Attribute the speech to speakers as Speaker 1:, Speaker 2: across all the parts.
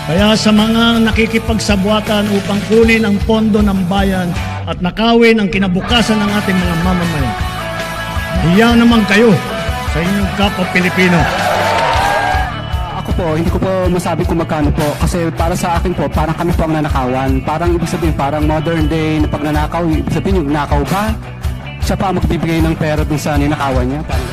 Speaker 1: Kaya sa mga nakikipagsabwatan upang kunin ang pondo ng bayan at nakawin ang kinabukasan ng ating mga mamamayan, hiya naman kayo sa inyong kapwa Pilipino.
Speaker 2: Ako po, hindi ko po masabi kung magkano po kasi para sa akin po, parang kami po ang nanakawan. Parang ibig sabihin, parang modern day na pagnanakaw, ibig sabihin yung nakaw ba? Siya pa ang magbibigay ng pera dun sa ninakawan niya. Parang...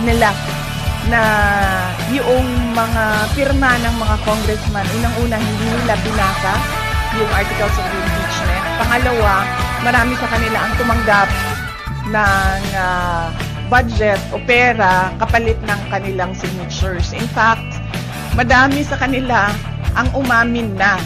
Speaker 3: nila na yung mga pirma ng mga congressman, unang-una hindi nila binasa yung articles of impeachment. Pangalawa, marami sa kanila ang tumanggap ng budget o pera kapalit ng kanilang signatures. In fact, madami sa kanila ang umamin na.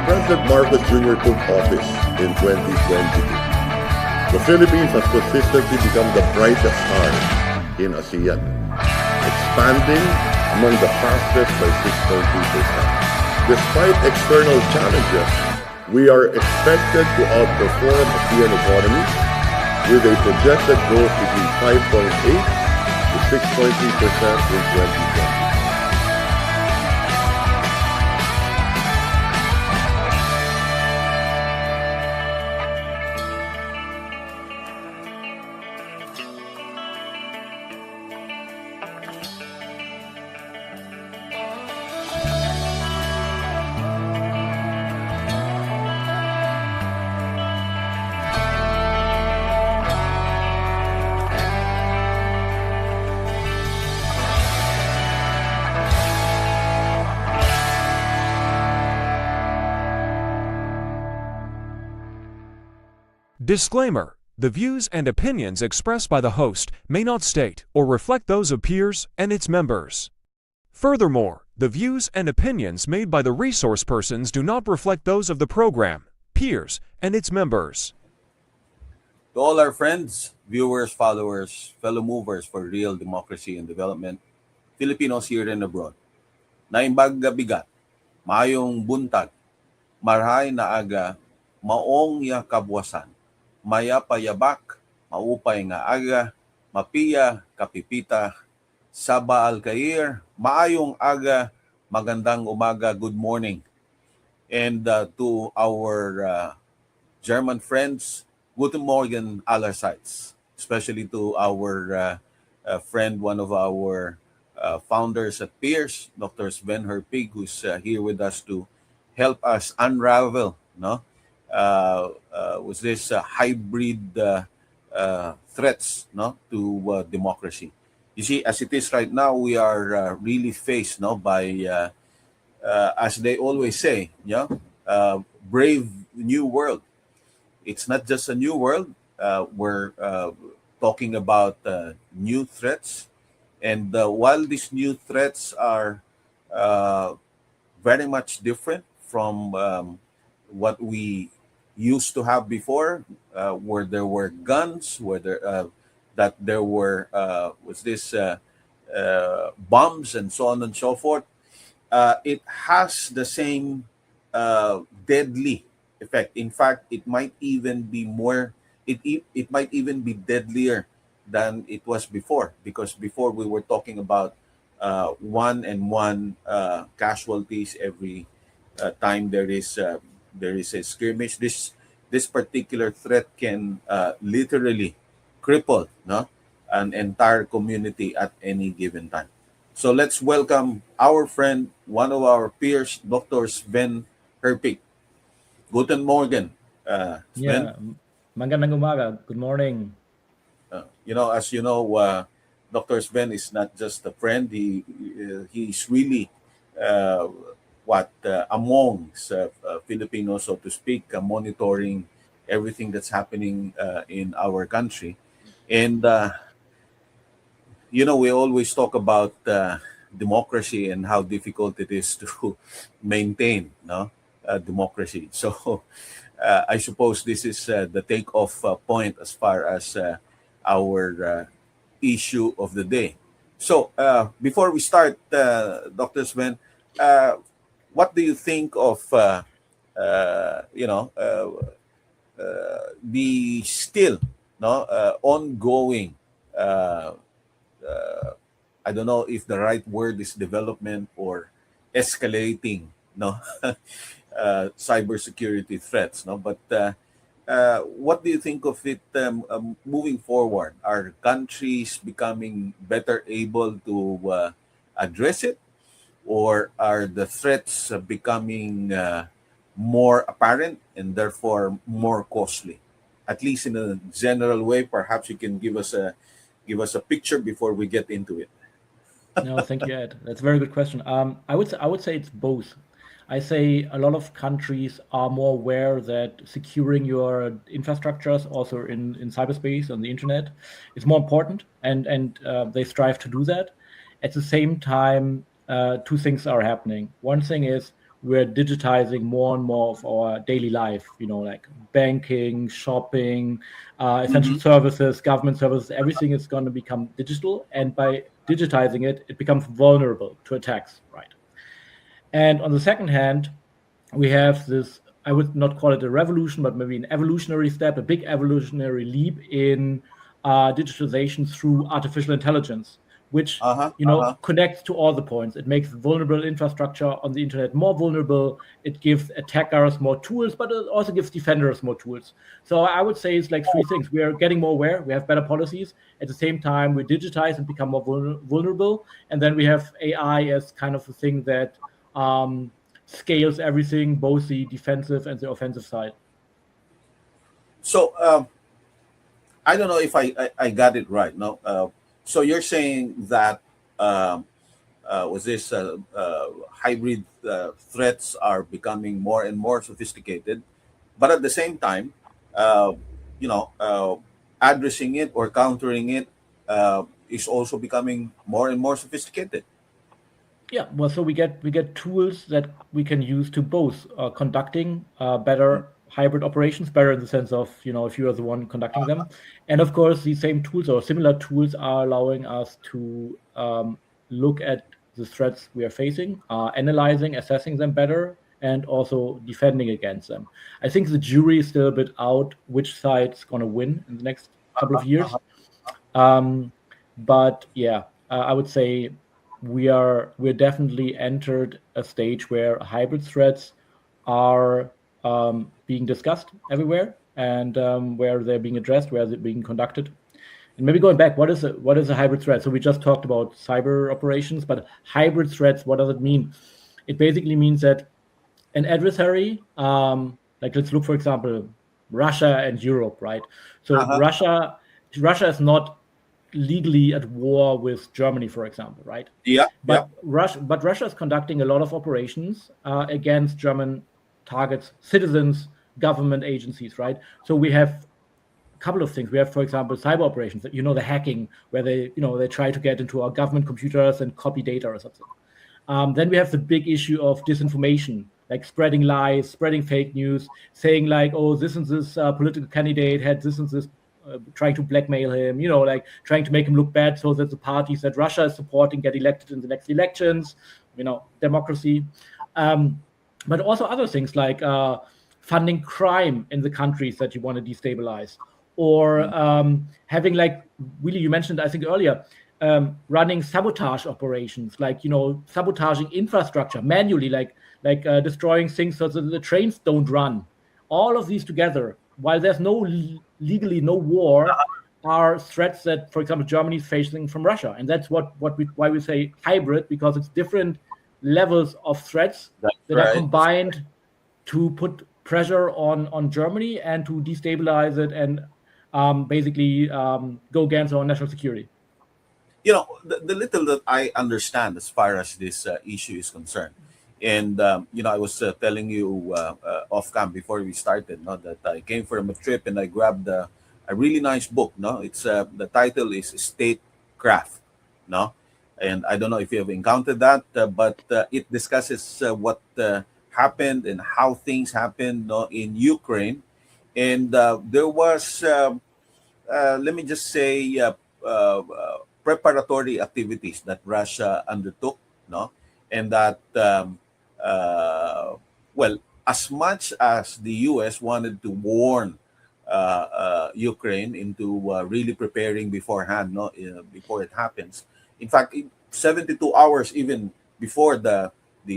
Speaker 4: President Marcos Jr. took office in 2022, the Philippines has consistently become the brightest star in ASEAN, expanding among the fastest by 6.2%. Despite external challenges, we are expected to outperform ASEAN economies with a projected growth between 5.8 to 6.3% in 2020.
Speaker 5: Disclaimer: the views and opinions expressed by the host may not state or reflect those of Peers and its members. Furthermore, the views and opinions made by the resource persons do not reflect those of the program, Peers, and its members.
Speaker 6: To all our friends, viewers, followers, fellow movers for real democracy and development, Filipinos here and abroad, naimbag bigat, mayong buntag, marhay na aga, maong ya kabwasan, maya payabak, maupay nga aga, mapiya, kapipita, Saba Alcair, maayong aga, magandang umaga, good morning. And to our German friends, guten Morgen allerseits, especially to our friend, one of our founders at Peers, Dr. Sven Herpig, who's here with us to help us unravel, was this hybrid threats, to democracy. You see, as it is right now, we are really faced, by as they always say, brave new world. It's not just a new world. We're talking about new threats. And while these new threats are very much different from what we used to have before, where there were guns, where there were bombs and so on and so forth, it has the same deadly effect. In fact, it might even be more. It might even be deadlier than it was before, because before we were talking about one casualties every time there is a skirmish. This particular threat can literally cripple an entire community at any given time. So let's welcome our friend, one of our peers, Dr. Sven Herpig. Guten Morgen, Sven.
Speaker 7: Yeah, magandang umaga. Good morning.
Speaker 6: As you know, Dr. Sven is not just a friend. He's really amongst Filipinos, so to speak, monitoring everything that's happening in our country. And we always talk about democracy and how difficult it is to maintain democracy. So I suppose this is the takeoff point as far as our issue of the day. So before we start, Dr. Sven, what do you think of the still ongoing, I don't know if the right word is development or escalating cybersecurity threats, but what do you think of it moving forward? Are countries becoming better able to address it, or are the threats becoming more apparent and therefore more costly? At least in a general way, perhaps you can give us a picture before we get into it.
Speaker 7: No, thank you, Ed. That's a very good question. I would say it's both. I say a lot of countries are more aware that securing your infrastructures, also in cyberspace, on the internet, is more important, and they strive to do that. At the same time, two things are happening. One thing is we're digitizing more and more of our daily life, like banking, shopping, essential services, government services, everything is going to become digital. And by digitizing it, it becomes vulnerable to attacks, right? And on the second hand, we have this, I would not call it a revolution, but maybe an evolutionary step, a big evolutionary leap in digitalization through artificial intelligence, which connects to all the points. It makes vulnerable infrastructure on the internet more vulnerable. It gives attackers more tools, but it also gives defenders more tools. So I would say it's like three things. We are getting more aware. We have better policies. At the same time, we digitize and become more vulnerable. And then we have AI as kind of a thing that scales everything, both the defensive and the offensive side.
Speaker 6: So I don't know if I got it right. No. So you're saying that hybrid threats are becoming more and more sophisticated, but at the same time, addressing it or countering it is also becoming more and more sophisticated.
Speaker 7: Yeah, well, so we get tools that we can use to both conducting better hybrid operations, better in the sense of, if you are the one conducting them. And of course, these same tools or similar tools are allowing us to look at the threats we are facing, analyzing, assessing them better, and also defending against them. I think the jury is still a bit out which side's going to win in the next couple of years. But yeah, I would say we're definitely entered a stage where hybrid threats are being discussed everywhere, and where they're being addressed, where they're being conducted. And maybe going back, what is a hybrid threat? So we just talked about cyber operations, but hybrid threats, what does it mean? It basically means that an adversary, like let's look, for example, Russia and Europe, right? So Russia is not legally at war with Germany, for example, right? But Russia is conducting a lot of operations against German targets, citizens, government agencies, right? So we have couple of things. We have, for example, cyber operations, the hacking, where they try to get into our government computers and copy data or something. Then we have the big issue of disinformation, like spreading lies, spreading fake news, saying like, oh, this and this political candidate had this and this, trying to blackmail him, like trying to make him look bad so that the parties that Russia is supporting get elected in the next elections, democracy. But also other things like funding crime in the countries that you want to destabilize. Or having, like, Willy, you mentioned, I think earlier, running sabotage operations, like, sabotaging infrastructure manually, like destroying things so that the trains don't run. All of these together, while there's legally no war, are threats that, for example, Germany is facing from Russia. And that's why we say hybrid, because it's different levels of threats that are combined to put pressure on Germany and to destabilize it and basically go against our national security.
Speaker 6: The little that I understand as far as this issue is concerned, and I was telling you off cam before we started, that I came from a trip and I grabbed a really nice book. It's the title is Statecraft. And I don't know if you have encountered that, but it discusses what happened and how things happened in Ukraine. And there was, let me just say, preparatory activities that Russia undertook, and that, as much as the U.S. wanted to warn Ukraine into really preparing beforehand, before it happens. In fact, 72 hours even before the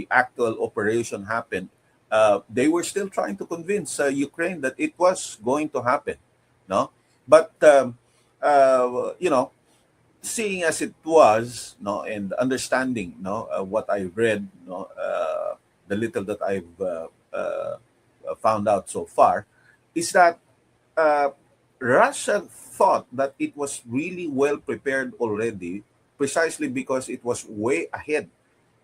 Speaker 6: actual operation happened, they were still trying to convince Ukraine that it was going to happen, But seeing as it was, and understanding, what I read, the little that I've found out so far, is that Russia thought that it was really well prepared already, precisely because it was way ahead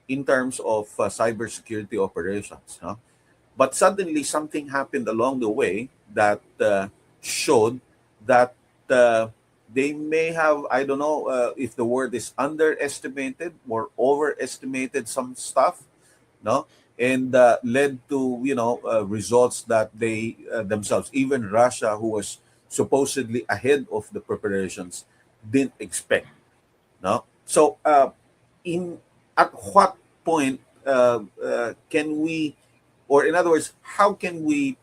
Speaker 6: in terms of cybersecurity operations. But suddenly something happened along the way that showed that they may have, I don't know if the word is underestimated or overestimated some stuff, and led to, results that they themselves, even Russia, who was supposedly ahead of the preparations, didn't expect. So at what point can we, or in other words, how can we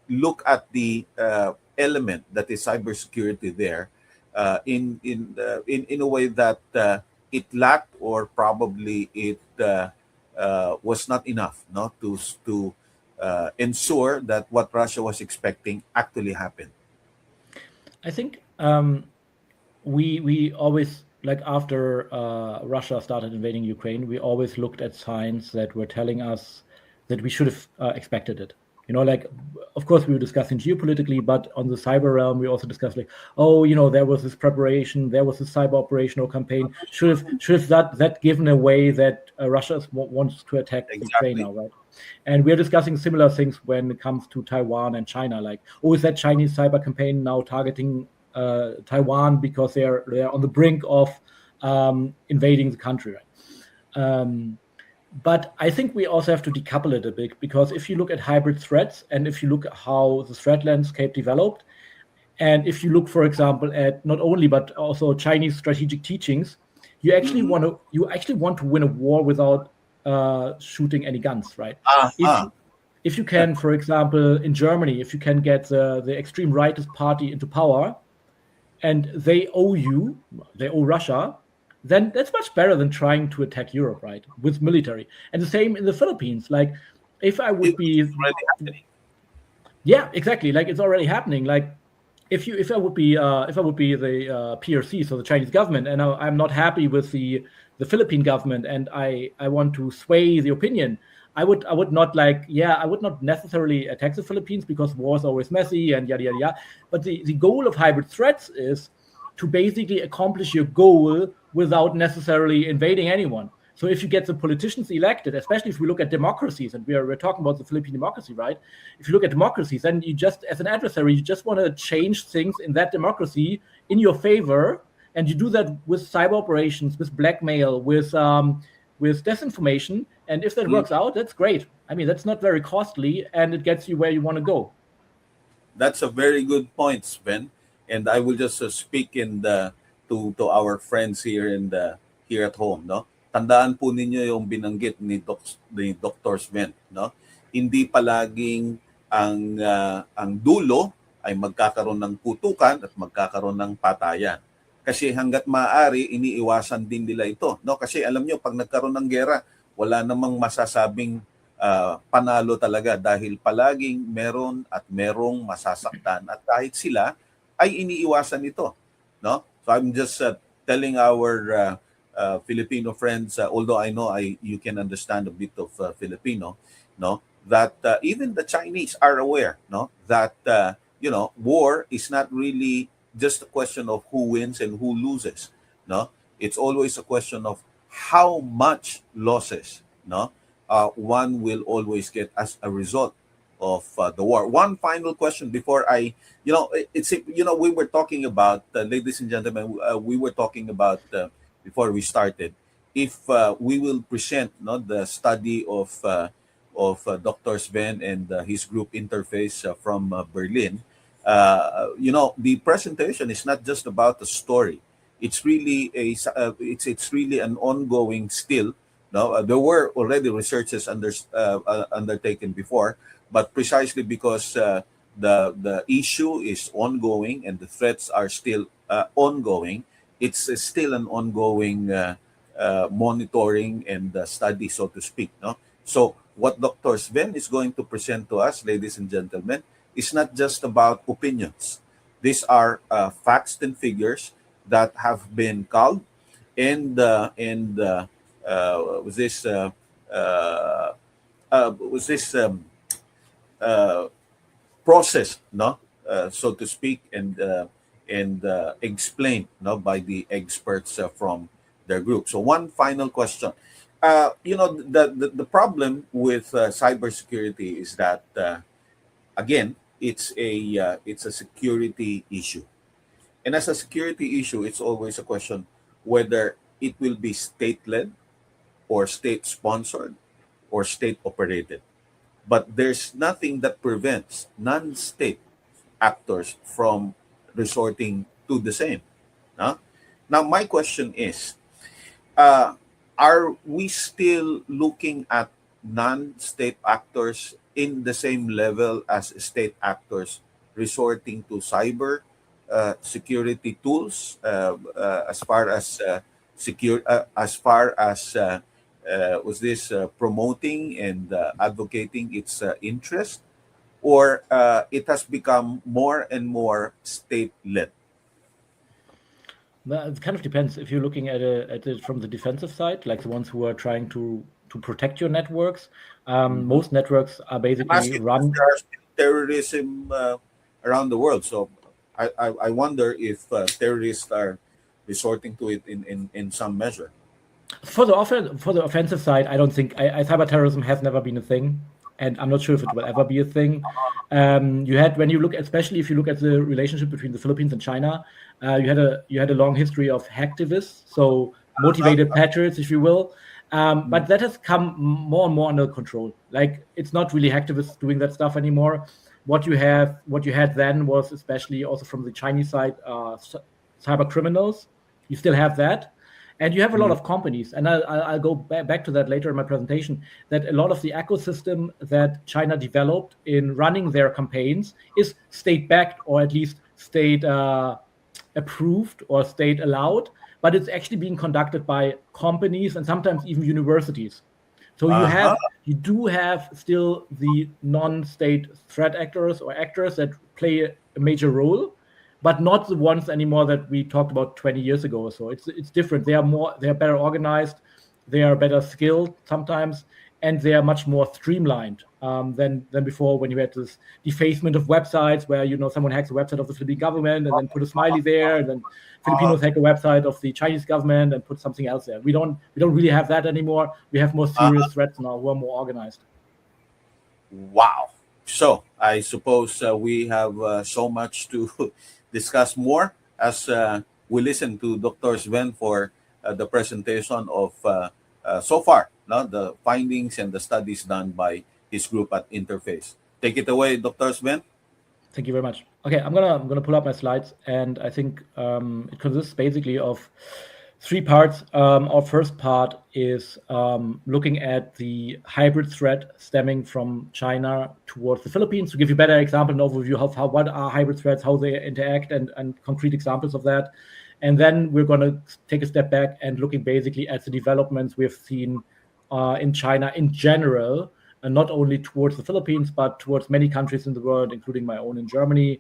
Speaker 6: look at the element that is cybersecurity there in a way that it lacked, or probably it was not enough, to ensure that what Russia was expecting actually happened?
Speaker 7: I think we always, like after Russia started invading Ukraine, we always looked at signs that were telling us that we should have expected it. Like, of course, we were discussing geopolitically, but on the cyber realm, we also discussed like, there was this preparation, there was this cyber operational campaign. Should have that given away that Russia wants to attack Ukraine now, right? And we're discussing similar things when it comes to Taiwan and China. Like, is that Chinese cyber campaign now targeting Taiwan because they're on the brink of invading the country, right? But I think we also have to decouple it a bit, because if you look at hybrid threats, and if you look at how the threat landscape developed, and if you look, for example, at not only but also Chinese strategic teachings, you actually want to win a war without shooting any guns, right? If you can, for example, in Germany, if you can get the extreme rightist party into power, and they owe Russia, then that's much better than trying to attack Europe, right? With military. And the same in the Philippines. Like, if I would be...
Speaker 6: It's already happening.
Speaker 7: Yeah, exactly. Like, it's already happening. Like, if I would be the PRC, so the Chinese government, and I'm not happy with the Philippine government, and I want to sway the opinion, I would not I would not necessarily attack the Philippines because war is always messy and yada yada yada. But the goal of hybrid threats is to basically accomplish your goal without necessarily invading anyone. So if you get the politicians elected, especially if we look at democracies, and we're talking about the Philippine democracy, right? If you look at democracies, then you just, as an adversary, you just want to change things in that democracy in your favor, and you do that with cyber operations, with blackmail, with disinformation. And if that works out, that's great. I mean, that's not very costly, and it gets you where you want to go.
Speaker 6: That's a very good point, Sven. And I will just speak to our friends here here at home, no? Tandaan po ninyo yung binanggit ni Dr. Sven, no? Hindi palaging ang dulo ay magkakaroon ng putukan at magkakaroon ng patayan. Kasi hangga't maaari iniiwasan din nila ito, no? Kasi alam nyo, pag nagkaroon ng gera, wala namang masasabing panalo talaga dahil palaging meron at merong masasaktan at kahit sila ay iniiwasan ito, no? So I'm just telling our Filipino friends, although I know you can understand a bit of Filipino, no, that even the Chinese are aware, no, that war is not really just a question of who wins and who loses, no. It's always a question of how much losses, no, one will always get as a result of the war. One final question before we were talking about, ladies and gentlemen, we were talking about. Before we started, if we will present the study of Dr. Sven and his group Interface from Berlin, the presentation is not just about the story. It's really it's really an ongoing still. No, there were already researches undertaken before, but precisely because the issue is ongoing and the threats are still ongoing. It's still an ongoing monitoring and study, so to speak. No, so what Dr. Sven is going to present to us, ladies and gentlemen, is not just about opinions. These are facts and figures that have been called and was this process, no, so to speak, and explained, no, by the experts from their group. So one final question. The problem with cybersecurity is that again, it's a security issue, and as a security issue, it's always a question whether it will be state-led or state-sponsored or state-operated. But there's nothing that prevents non-state actors from resorting to the same. Now, my question is, are we still looking at non-state actors in the same level as state actors resorting to cyber security tools as far as promoting and advocating its interest, or it has become more and more state-led?
Speaker 7: Well, it kind of depends. If you're looking at it from the defensive side, like the ones who are trying to protect your networks, most networks are basically run.
Speaker 6: There are still terrorism around the world, so I wonder if terrorists are resorting to it in some measure.
Speaker 7: For the offensive side, I don't think cyber terrorism has never been a thing, and I'm not sure if it will ever be a thing. Especially if you look at the relationship between the Philippines and China, you had a long history of hacktivists, so motivated patriots, if you will. But that has come more and more under control. Like, it's not really hacktivists doing that stuff anymore. What you had then was, especially also from the Chinese side, cyber criminals. You still have that. And you have a lot of companies, and I'll go back to that later in my presentation, that a lot of the ecosystem that China developed in running their campaigns is state-backed, or at least state-approved or state-allowed, but it's actually being conducted by companies and sometimes even universities. So you do have still the non-state threat actors or actors that play a major role, but not the ones anymore that we talked about 20 years ago or so. It's different. They are better organized, they are better skilled sometimes, and they are much more streamlined than before, when you had this defacement of websites where, you know, someone hacks a website of the Philippine government and then put a smiley there, and then Filipinos hack a website of the Chinese government and put something else there. We don't really have that anymore. We have more serious threats now who are more organized.
Speaker 6: Wow. So I suppose we have so much to discuss more as we listen to Dr. Sven for the presentation of so far, the findings and the studies done by his group at Interface. Take it away, Dr. Sven.
Speaker 7: Thank you very much. Okay, I'm gonna pull up my slides, and I think it consists basically of 3 parts. Our first part is looking at the hybrid threat stemming from China towards the Philippines. To give you a better example and overview of what are hybrid threats, how they interact, and concrete examples of that. And then we're going to take a step back and looking basically at the developments we have seen in China in general, and not only towards the Philippines, but towards many countries in the world, including my own in Germany.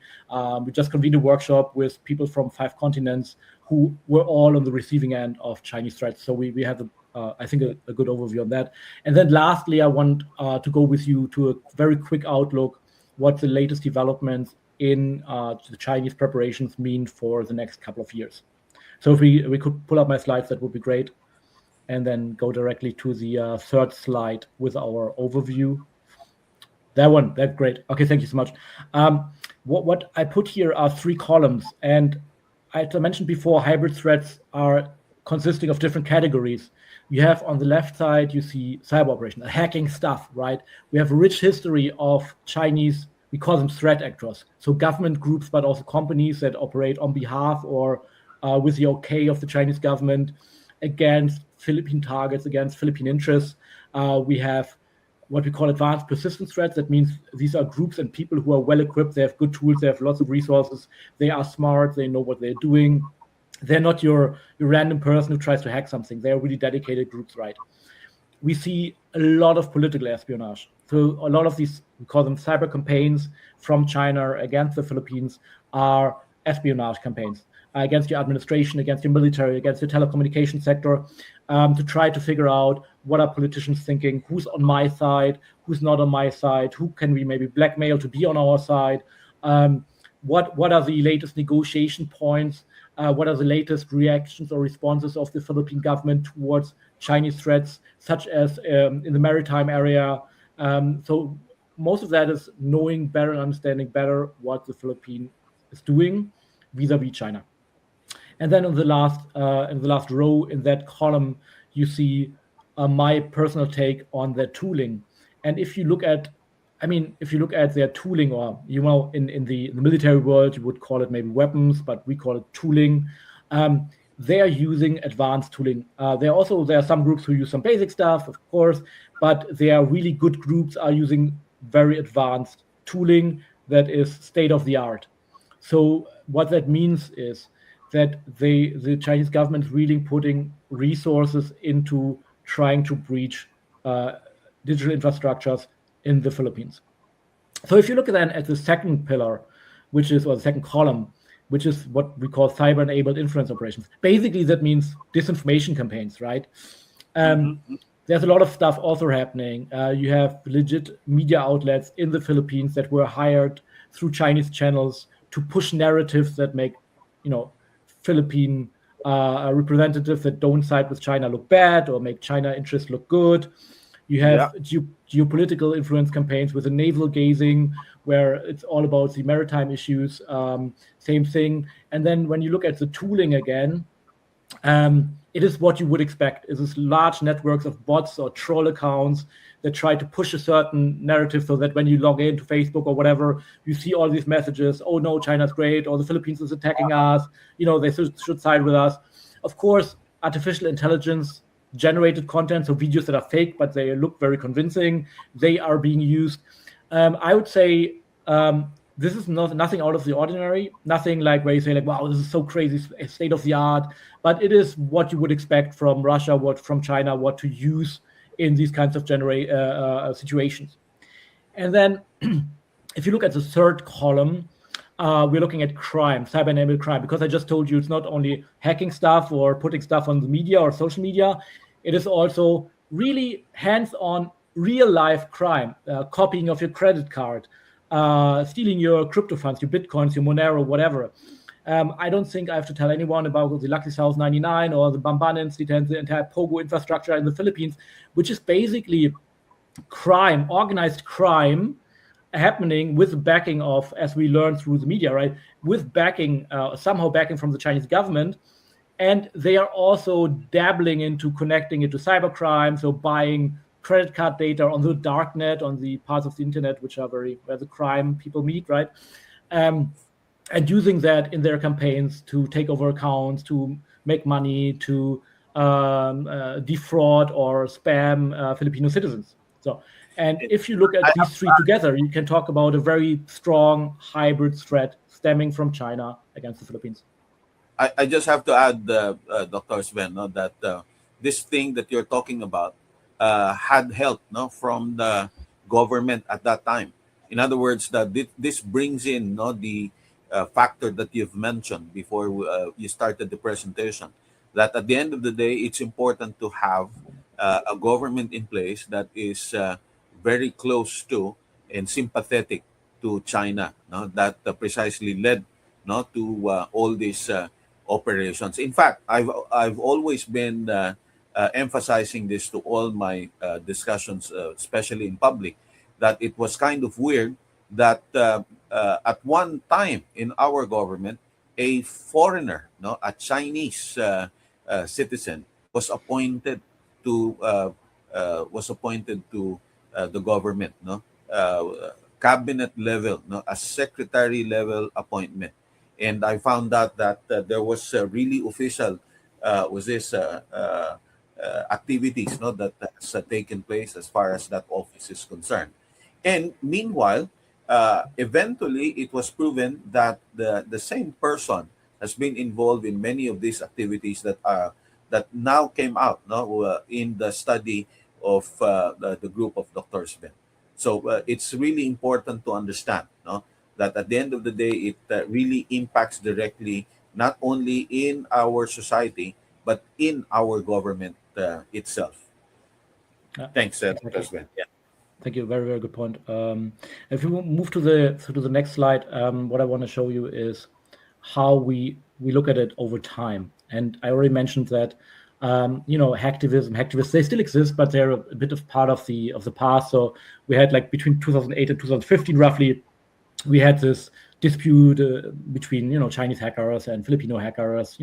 Speaker 7: We just convened a workshop with people from 5 continents who were all on the receiving end of Chinese threats. So we have, I think, a good overview on that. And then lastly, I want to go with you to a very quick outlook what the latest developments in the Chinese preparations mean for the next couple of years. So if we could pull up my slides, that would be great. And then go directly to the third slide with our overview. That's great. Okay, thank you so much. What I put here are 3 columns. And as I mentioned before, hybrid threats are consisting of different categories. You have on the left side, you see cyber operations, hacking stuff, right? We have a rich history of Chinese, we call them threat actors. So government groups, but also companies that operate on behalf or with the okay of the Chinese government against Philippine targets, against Philippine interests. We have what we call advanced persistent threats. That means these are groups and people who are well equipped. They have good tools. They have lots of resources. They are smart. They know what they're doing. They're not your random person who tries to hack something. They're really dedicated groups, right? We see a lot of political espionage. So a lot of these, we call them cyber campaigns from China against the Philippines, are espionage campaigns against your administration, against your military, against the telecommunication sector, to try to figure out what are politicians thinking, who's on my side, who's not on my side, who can we maybe blackmail to be on our side, what are the latest negotiation points, what are the latest reactions or responses of the Philippine government towards Chinese threats, such as in the maritime area. So most of that is knowing better and understanding better what the Philippines is doing vis-a-vis China. And then in the last row in that column, you see my personal take on their tooling. And if you look at their tooling, or in the military world, you would call it maybe weapons, but we call it tooling. They are using advanced tooling. There are some groups who use some basic stuff, of course, but they are really good groups are using very advanced tooling that is state of the art. So what that means is that the Chinese government is really putting resources into trying to breach digital infrastructures in the Philippines. So if you look then at the second pillar, or the second column, which is what we call cyber-enabled influence operations. Basically, that means disinformation campaigns, right? There's a lot of stuff also happening. You have legit media outlets in the Philippines that were hired through Chinese channels to push narratives that make, Philippine representatives that don't side with China look bad or make China interests look good. You have geopolitical influence campaigns with the navel gazing, where it's all about the maritime issues, same thing. And then when you look at the tooling again, it is what you would expect. It is large networks of bots or troll accounts that try to push a certain narrative so that when you log into Facebook or whatever, you see all these messages, oh no, China's great, or the Philippines is attacking us, they should side with us. Of course, artificial intelligence generated content, so videos that are fake, but they look very convincing, they are being used. I would say this is nothing out of the ordinary, nothing like where you say like, wow, this is so crazy, state of the art, but it is what you would expect from Russia, from China, what to use in these kinds of situations. And then if you look at the third column, we're looking at crime, cyber-enabled crime, because I just told you it's not only hacking stuff or putting stuff on the media or social media, it is also really hands-on real-life crime, copying of your credit card, stealing your crypto funds, your Bitcoins, your Monero, whatever. I don't think I have to tell anyone about the Lucky South 99 or the Bamban incident, the entire Pogo infrastructure in the Philippines, which is basically crime, organized crime, happening with the backing of, as we learned through the media, right, with backing, somehow backing from the Chinese government. And they are also dabbling into connecting it to cybercrime, so buying credit card data on the dark net, on the parts of the internet which are where the crime people meet, right? And using that in their campaigns to take over accounts, to make money, to defraud or spam Filipino citizens. So, and if you look at these three together, you can talk about a very strong hybrid threat stemming from China against the Philippines.
Speaker 6: I just have to add, Dr. Sven, no, that this thing that you're talking about had help, no, from the government at that time. In other words, that this brings in, no, the factor that you've mentioned before you started the presentation, that at the end of the day, it's important to have a government in place that is very close to and sympathetic to China, no, that precisely led, no, to all these operations. In fact, I've always been emphasizing this to all my discussions, especially in public, that it was kind of weird that at one time in our government, a foreigner, no, a Chinese citizen, was appointed to the government, no, cabinet level, no, a secretary level appointment. And I found out that there was really official activities, no, that has taken place as far as that office is concerned. And meanwhile, eventually it was proven that the same person has been involved in many of these activities that now came out, no, in the study of the group of Dr. Sven. So it's really important to understand, no, that at the end of the day, it really impacts directly not only in our society, but in our government itself. Thanks, Dr. Sven. Yeah.
Speaker 7: Thank you. Very, very good point. If we move to the next slide, what I want to show you is how we look at it over time. And I already mentioned that hacktivists, they still exist, but they're a bit of part of the past. So we had, like, between 2008 and 2015, roughly, we had this dispute between Chinese hackers and Filipino hackers,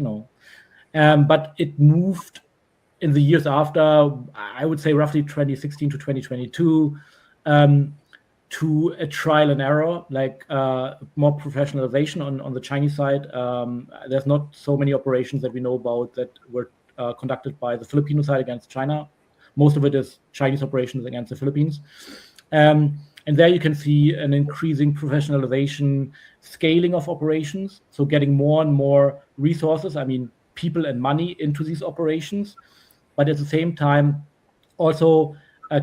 Speaker 7: but it moved in the years after, I would say roughly 2016 to 2022, to a trial and error, like more professionalization on the Chinese side. There's not so many operations that we know about that were conducted by the Filipino side against China. Most of it is Chinese operations against the Philippines. And there you can see an increasing professionalization, scaling of operations. So getting more and more resources, I mean, people and money into these operations, but at the same time, also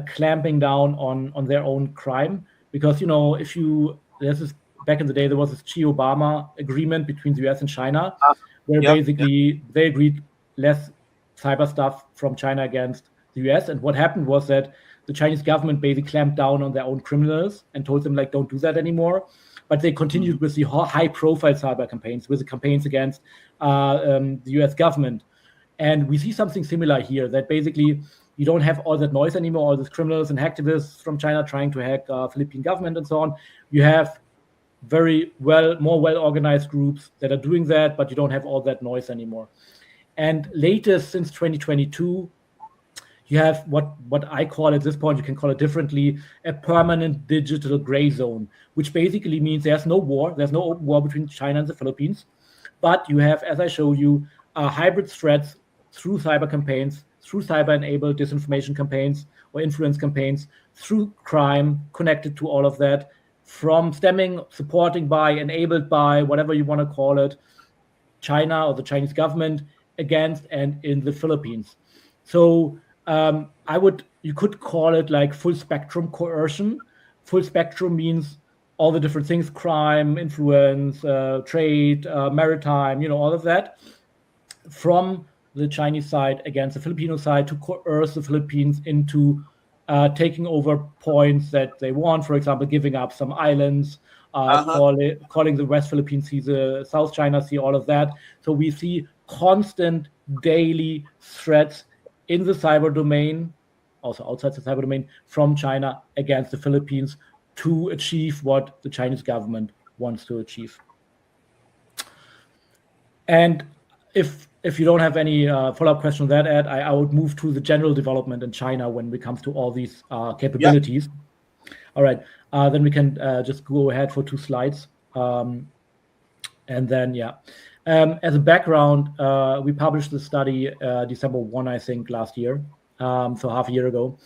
Speaker 7: clamping down on their own crime. Because, back in the day, there was this Chi-Obama agreement between the US and China, where basically they agreed less cyber stuff from China against the US. And what happened was that the Chinese government basically clamped down on their own criminals and told them, like, don't do that anymore. But they continued with the high-profile cyber campaigns, with the campaigns against the US government. And we see something similar here, that basically you don't have all that noise anymore, all these criminals and hacktivists from China trying to hack Philippine government and so on. You have more well-organized groups that are doing that, but you don't have all that noise anymore. And latest, since 2022, you have what I call at this point, you can call it differently, a permanent digital gray zone, which basically means there's no open war between China and the Philippines, but you have, as I show you, hybrid threats through cyber campaigns, through cyber-enabled disinformation campaigns or influence campaigns, through crime connected to all of that, from stemming, supporting by, enabled by, whatever you want to call it, China or the Chinese government against and in the Philippines. So you could call it like full spectrum coercion. Full spectrum means all the different things, crime, influence, trade, maritime, all of that, from the Chinese side against the Filipino side to coerce the Philippines into taking over points that they want, for example, giving up some islands, calling the West Philippine Sea the South China Sea, all of that. So we see constant daily threats in the cyber domain, also outside the cyber domain, from China against the Philippines to achieve what the Chinese government wants to achieve. And if you don't have any follow-up question on that, Ed, I would move to the general development in China when it comes to all these capabilities. Yeah. All right, then we can just go ahead for 2 slides. And then, as a background, we published the study December 1, I think, last year, so half a year ago.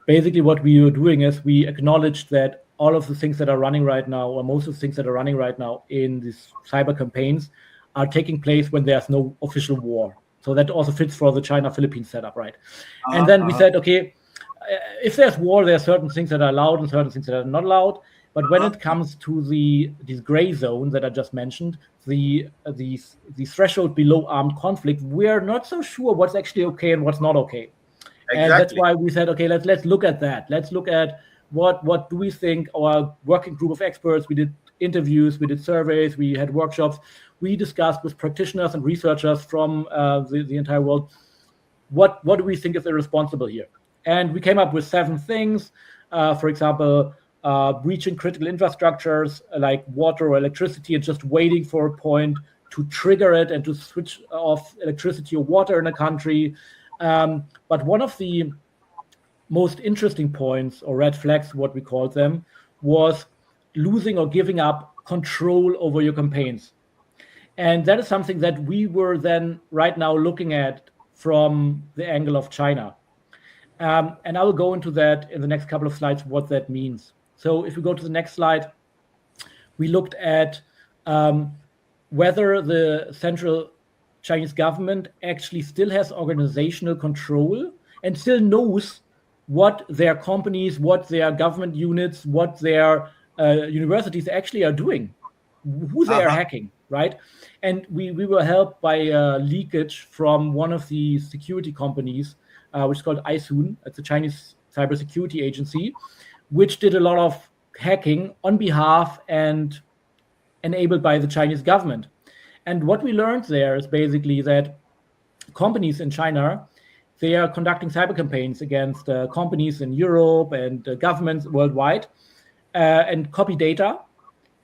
Speaker 7: Basically, what we were doing is we acknowledged that all of the things that are running right now, or most of the things that are running right now in these cyber campaigns, are taking place when there's no official war. So that also fits for the China-Philippines setup, right? And then we said, okay, if there's war, there are certain things that are allowed and certain things that are not allowed. But when it comes to these gray zones that I just mentioned, the threshold below armed conflict, we're not so sure what's actually okay and what's not okay. Exactly. And that's why we said, okay, let's look at that. Let's look at what do we think. Our working group of experts, we did interviews, we did surveys, we had workshops, we discussed with practitioners and researchers from the entire world, what do we think is irresponsible here? And we came up with 7 things. For example, breaching critical infrastructures like water or electricity and just waiting for a point to trigger it and to switch off electricity or water in a country. But one of the most interesting points, or red flags, what we called them, was losing or giving up control over your campaigns. And that is something that we were then right now looking at from the angle of China. And I will go into that in the next couple of slides, what that means. So if we go to the next slide, we looked at whether the central Chinese government actually still has organizational control and still knows what their companies, what their government units, what their universities actually are doing, who they are hacking, right? And we were helped by leakage from one of the security companies, which is called Aisun. It's a Chinese cybersecurity agency, which did a lot of hacking on behalf and enabled by the Chinese government. And what we learned there is basically that companies in China, they are conducting cyber campaigns against companies in Europe and governments worldwide and copy data.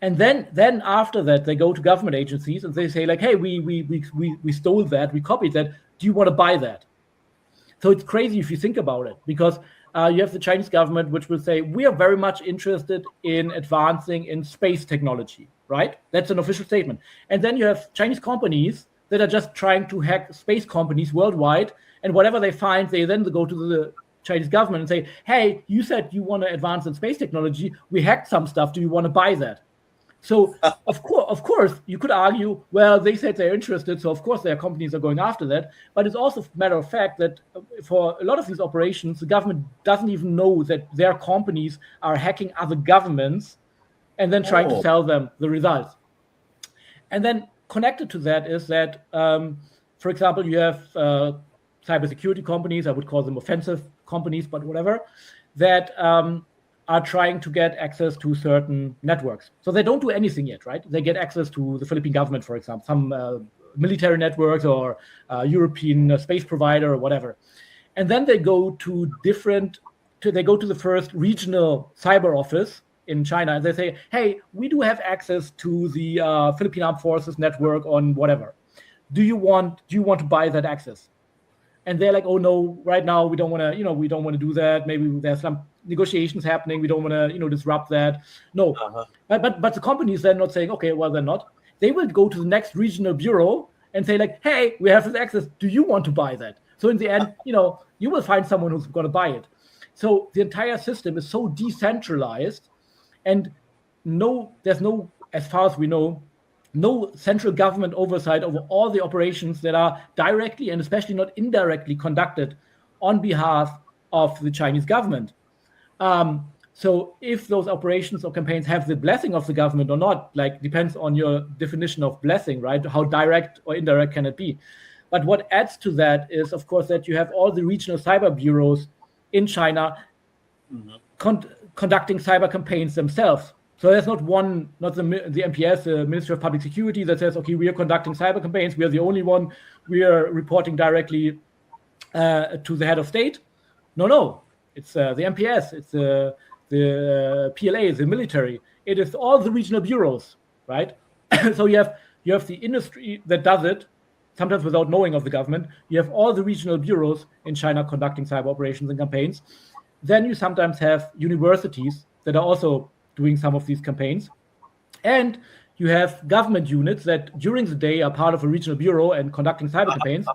Speaker 7: And then after that, they go to government agencies and they say like, hey, we stole that, we copied that. Do you want to buy that? So it's crazy if you think about it, because you have the Chinese government, which will say, we are very much interested in advancing in space technology, right? That's an official statement. And then you have Chinese companies that are just trying to hack space companies worldwide. And whatever they find, they then go to the Chinese government and say, hey, you said you want to advance in space technology. We hacked some stuff. Do you want to buy that? So, of course, you could argue, well, they said they're interested, so of course their companies are going after that. But it's also a matter of fact that for a lot of these operations, the government doesn't even know that their companies are hacking other governments and then trying to sell them the results. And then connected to that is that, for example, you have cybersecurity companies, I would call them offensive companies, but whatever, that are trying to get access to certain networks. So they don't do anything yet, right? They get access to the Philippine government, for example, some military networks or European space provider or whatever. And then they go to the first regional cyber office in China, and they say, hey, we do have access to the Philippine Armed Forces network on whatever. Do you want to buy that access? And they're like, oh no, right now we don't want to do that. Maybe there's some negotiations happening. We don't want to, disrupt that. No, but the companies then not saying, okay, well, they're not. They will go to the next regional bureau and say like, hey, we have this access. Do you want to buy that? So in the end, you will find someone who's going to buy it. So the entire system is so decentralized, and there's no, as far as we know, no central government oversight over all the operations that are directly and especially not indirectly conducted on behalf of the Chinese government. So if those operations or campaigns have the blessing of the government or not, like depends on your definition of blessing, right? How direct or indirect can it be? But what adds to that is, of course, that you have all the regional cyber bureaus in China conducting cyber campaigns themselves. So there's not one, not the MPS, the Ministry of Public Security, that says, okay, we are conducting cyber campaigns. We are the only one. We are reporting directly to the head of state. No. It's the MPS. It's the PLA, the military. It is all the regional bureaus, right? So you have the industry that does it, sometimes without knowing of the government. You have all the regional bureaus in China conducting cyber operations and campaigns. Then you sometimes have universities that are also doing some of these campaigns. And you have government units that during the day are part of a regional bureau and conducting cyber campaigns.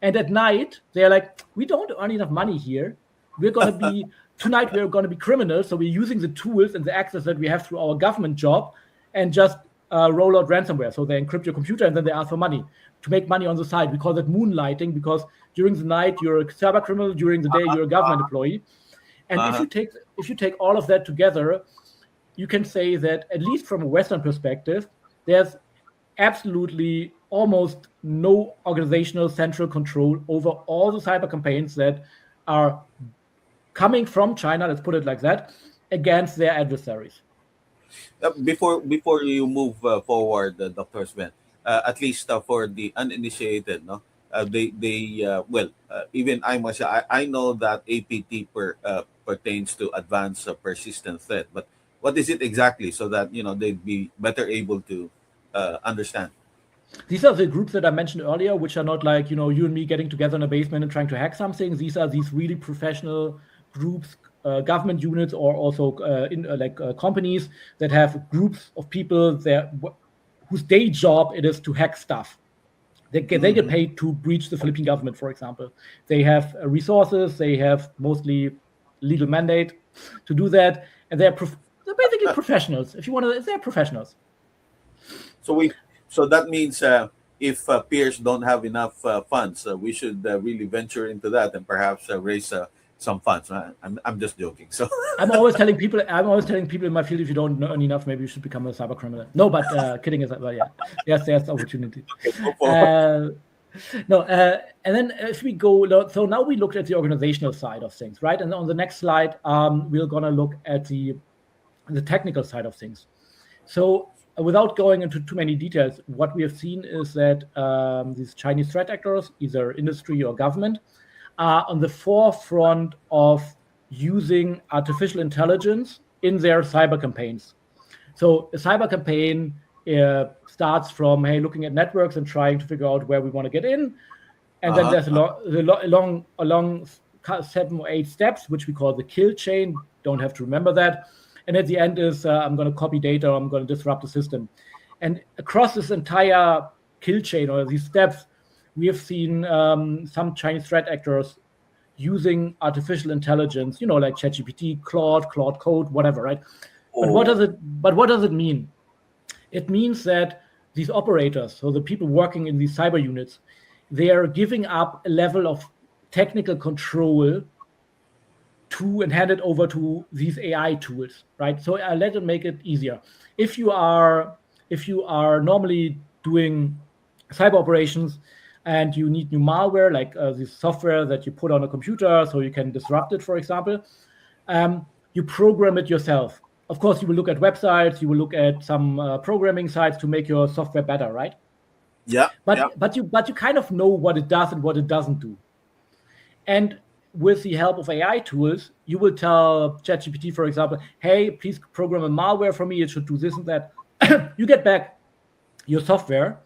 Speaker 7: And at night, they're like, we don't earn enough money here. We're going to be, tonight we're going to be criminals. So we're using the tools and the access that we have through our government job and just roll out ransomware. So they encrypt your computer and then they ask for money to make money on the side. We call that moonlighting because during the night, you're a cyber criminal. During the day, you're a government employee. And if you take all of that together, you can say that at least from a Western perspective, there's absolutely almost no organizational central control over all the cyber campaigns that are coming from China, let's put it like that, against their adversaries.
Speaker 6: Before you move forward, Dr. Sven, at least for the uninitiated, no, even I know that APT pertains to advanced persistent threat, but what is it exactly so that they'd be better able to understand?
Speaker 7: These are the groups that I mentioned earlier, which are not like you and me getting together in a basement and trying to hack something. These are these really professional groups, government units, or also companies that have groups of people there whose day job it is to hack stuff. They get paid to breach the Philippine government, for example. They have resources. They have mostly legal mandate to do that, and they're basically professionals. If you want to, they're professionals.
Speaker 6: So that means if peers don't have enough funds, we should really venture into that and perhaps raise some funds. I'm just joking. So
Speaker 7: I'm always telling people in my field, if you don't earn enough, maybe you should become a cyber criminal. No, but kidding aside, well, yeah, yes, there's opportunity. And then if we go, so now we looked at the organizational side of things, right? And on the next slide, we're gonna look at the technical side of things. So without going into too many details, what we have seen is that these Chinese threat actors, either industry or government, are on the forefront of using artificial intelligence in their cyber campaigns. So a cyber campaign starts from, hey, looking at networks and trying to figure out where we want to get in. And then there's a long 7 or 8 steps, which we call the kill chain. Don't have to remember that. And at the end is, I'm going to copy data, or I'm going to disrupt the system. And across this entire kill chain, or these steps, we have seen some Chinese threat actors using artificial intelligence, like ChatGPT, Claude Code, whatever, right? But what does it mean? It means that these operators, so the people working in these cyber units, they are giving up a level of technical control and hand it over to these AI tools, right? So let it make it easier. If you are normally doing cyber operations and you need new malware, like this software that you put on a computer so you can disrupt it, for example, you program it yourself. Of course, you will look at websites, you will look at some programming sites to make your software better, right?
Speaker 6: Yeah.
Speaker 7: But you kind of know what it does and what it doesn't do. And with the help of AI tools, you will tell ChatGPT, for example, hey, please program a malware for me. It should do this and that. You get back your software,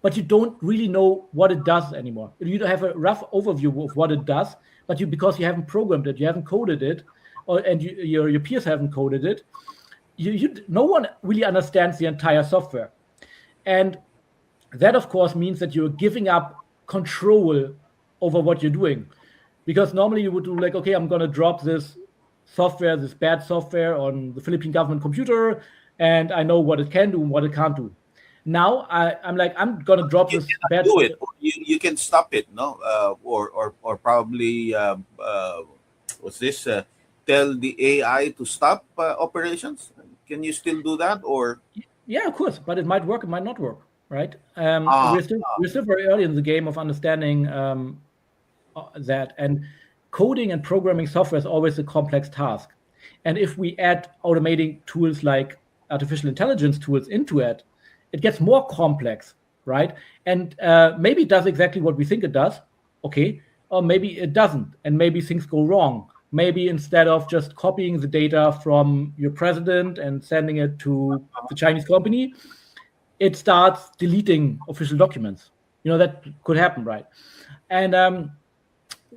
Speaker 7: but you don't really know what it does anymore. You don't have a rough overview of what it does, but because you haven't programmed it, you haven't coded it, and your peers haven't coded it, no one really understands the entire software. And that, of course, means that you're giving up control over what you're doing. Because normally you would do like, okay, I'm going to drop this software, this bad software on the Philippine government computer, and I know what it can do and what it can't do. Now I'm going to drop this bad
Speaker 6: software. You can stop it, no? Or probably, what's this? tell the AI to stop operations? Can you still do that, or?
Speaker 7: Yeah, of course, but it might work, it might not work, right?
Speaker 6: Ah,
Speaker 7: We're still very early in the game of understanding that, and coding and programming software is always a complex task. And if we add automating tools like artificial intelligence tools into it, it gets more complex, right? And maybe it does exactly what we think it does, okay, or maybe it doesn't, and maybe things go wrong. Maybe instead of just copying the data from your president and sending it to the Chinese company, it starts deleting official documents. You know, that could happen, right? And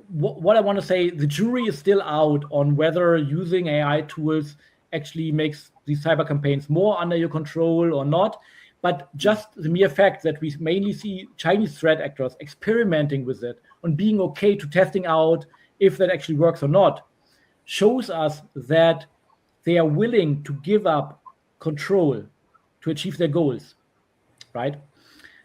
Speaker 7: what I want to say, the jury is still out on whether using AI tools actually makes these cyber campaigns more under your control or not. But just the mere fact that we mainly see Chinese threat actors experimenting with it and being okay to testing out if that actually works or not, shows us that they are willing to give up control to achieve their goals, right?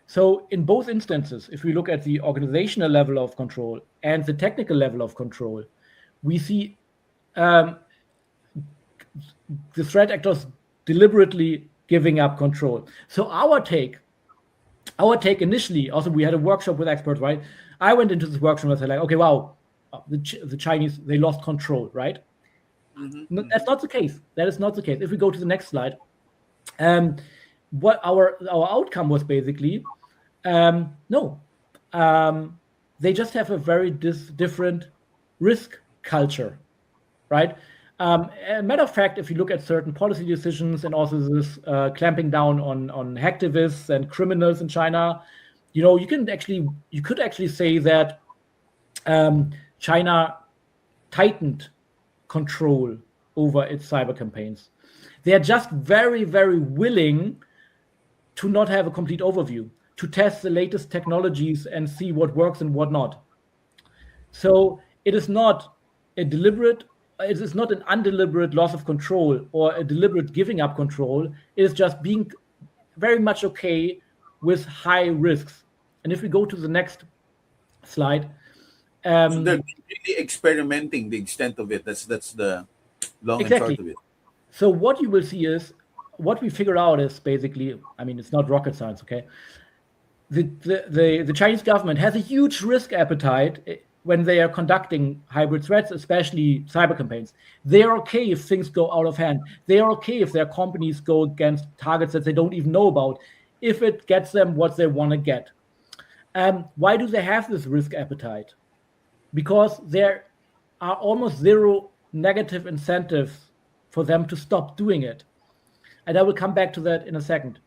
Speaker 7: So in both instances, if we look at the organizational level of control and the technical level of control, we see the threat actors deliberately giving up control. So our take initially, also we had a workshop with experts, right? I went into this workshop and said like, okay, wow, the Chinese, they lost control, right? No, that's not the case. That is not the case. If we go to the next slide, what our outcome was basically, no, they just have a very different risk culture, right? A matter of fact, if you look at certain policy decisions and also this clamping down on hacktivists and criminals in China, you know, you could actually say that China tightened control over its cyber campaigns. They are just very, very willing to not have a complete overview, to test the latest technologies and see what works and what not. So it is not an undeliberate loss of control or a deliberate giving up control. It is just being very much okay with high risks. And if we go to the next slide,
Speaker 6: so they're really experimenting the extent of it. That's the long and short of it.
Speaker 7: So what you will see is, what we figure out is basically, I mean, it's not rocket science, okay? The Chinese government has a huge risk appetite when they are conducting hybrid threats, especially cyber campaigns. They are okay if things go out of hand. They are okay if their companies go against targets that they don't even know about, if it gets them what they want to get. Why do they have this risk appetite? Because there are almost zero negative incentives for them to stop doing it. And I will come back to that in a second.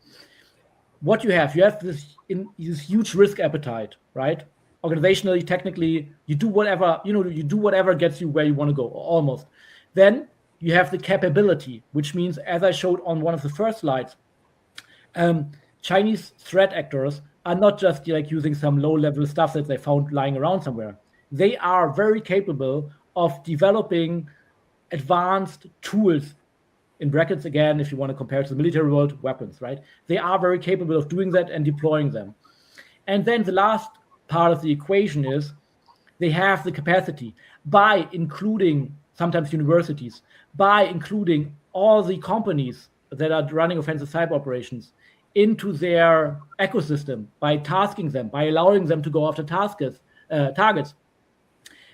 Speaker 7: What you have this huge risk appetite, right? Organizationally, technically, you do whatever gets you where you want to go, almost. Then you have the capability, which means, as I showed on one of the first slides, Chinese threat actors are not just like using some low-level stuff that they found lying around somewhere. They are very capable of developing advanced tools, in brackets again, if you want to compare it to the military world, weapons, right? They are very capable of doing that and deploying them. And then the last part of the equation is they have the capacity, by including sometimes universities, by including all the companies that are running offensive cyber operations into their ecosystem, by tasking them, by allowing them to go after targets.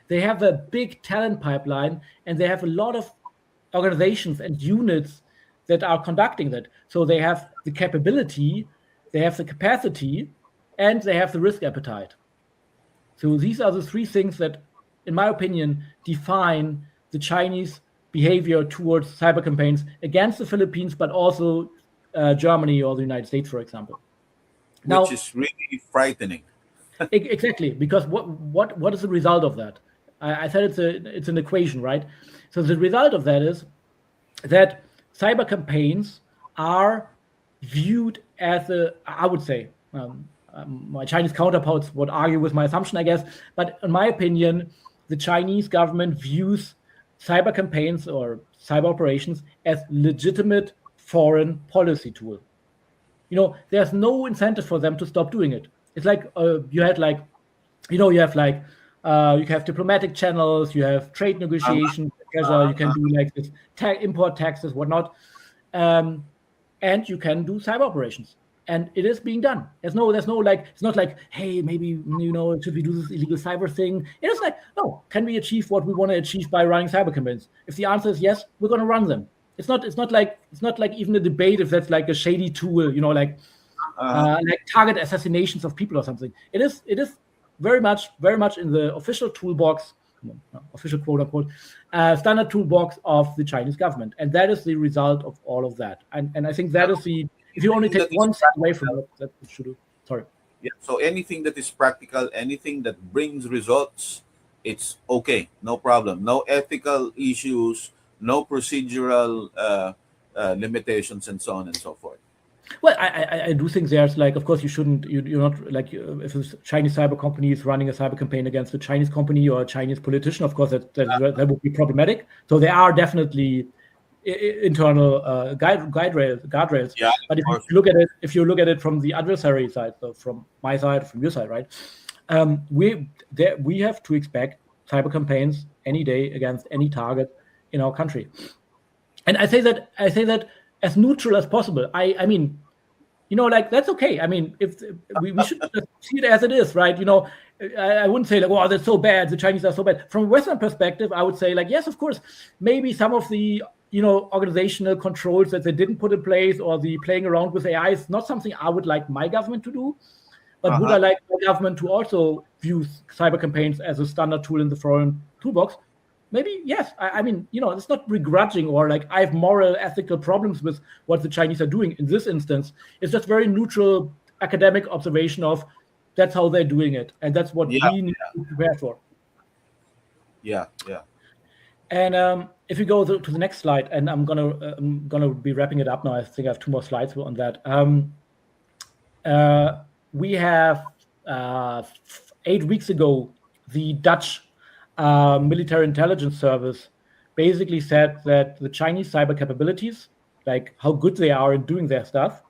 Speaker 7: They have a big talent pipeline, and they have a lot of organizations and units that are conducting that. So they have the capability, they have the capacity, and they have the risk appetite. So these are the three things that, in my opinion, define the Chinese behavior towards cyber campaigns against the Philippines, but also Germany or the United States, for example. Now,
Speaker 6: which is really frightening.
Speaker 7: Exactly, because what is the result of that? I said it's an equation, right? So the result of that is that cyber campaigns are viewed as I would say, my Chinese counterparts would argue with my assumption, I guess, but in my opinion, the Chinese government views cyber campaigns or cyber operations as legitimate foreign policy tool. You know, there's no incentive for them to stop doing it. It's like you have diplomatic channels, you have trade negotiations, pressure. You can do like this import taxes, whatnot, and you can do cyber operations. And it is being done. There's no like, it's not like, hey, maybe, should we do this illegal cyber thing? It is like, no, can we achieve what we want to achieve by running cyber campaigns? If the answer is yes, we're going to run them. It's not like even a debate if that's like a shady tool, like target assassinations of people or something. It is very much in the official toolbox, official quote unquote, standard toolbox of the Chinese government, and that is the result of all of that. And I think that is if you only take one step away from it, that should do. Sorry.
Speaker 6: Yeah. So anything that is practical, anything that brings results, it's okay, no problem, no ethical issues, no procedural limitations, and so on and so forth.
Speaker 7: Well, I do think there's like, of course, you're not like, if a Chinese cyber company is running a cyber campaign against a Chinese company or a Chinese politician, of course, that would be problematic. So there are definitely internal guardrails.
Speaker 6: Yeah,
Speaker 7: but if you look at it from the adversary side, so from my side, from your side, right? We have to expect cyber campaigns any day against any target in our country. And I say that as neutral as possible. I mean, like, that's okay. I mean, if we should just see it as it is, right? I wouldn't say like, wow, that's so bad, the Chinese are so bad. From a Western perspective, I would say like, yes, of course, maybe some of the organizational controls that they didn't put in place, or the playing around with AI, is not something I would like my government to do. But would I like my government to also view cyber campaigns as a standard tool in the foreign toolbox? Maybe, yes. I mean, it's not begrudging or like I have moral, ethical problems with what the Chinese are doing in this instance. It's just very neutral academic observation of that's how they're doing it. And that's what we need to prepare for. Yeah. And if you go to the next slide, and I'm gonna be wrapping it up now. I think I have 2 more slides on that. We have 8 weeks ago, the Dutch military intelligence service basically said that the Chinese cyber capabilities, like how good they are in doing their stuff,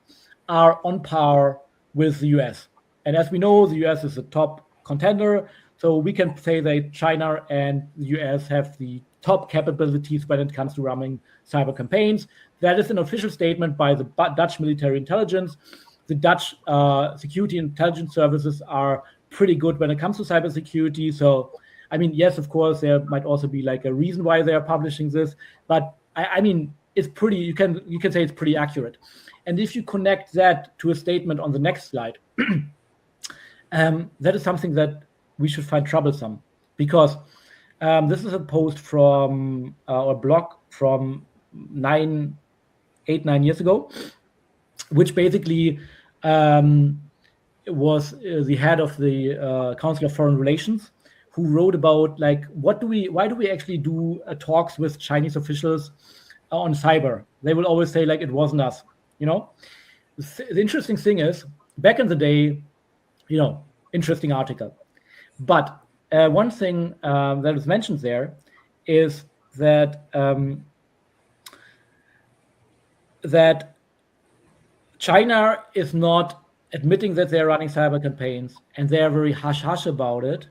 Speaker 7: are on par with the US. And as we know, the US is a top contender, so we can say that China and the US have the top capabilities when it comes to running cyber campaigns. That is an official statement by the Dutch military intelligence. The Dutch security intelligence services are pretty good when it comes to cybersecurity. So, I mean, yes, of course, there might also be like a reason why they are publishing this, but I mean, it's pretty. You can say it's pretty accurate. And if you connect that to a statement on the next slide, that is something that we should find troublesome, because this is a post from or blog from 9 years ago, which basically was the head of the Council of Foreign Relations, who wrote about like why do we actually do talks with Chinese officials on cyber? They will always say like it wasn't us. The interesting thing is, back in the day, interesting article, but one thing that is mentioned there is that that China is not admitting that they're running cyber campaigns, and they're very hush-hush about it,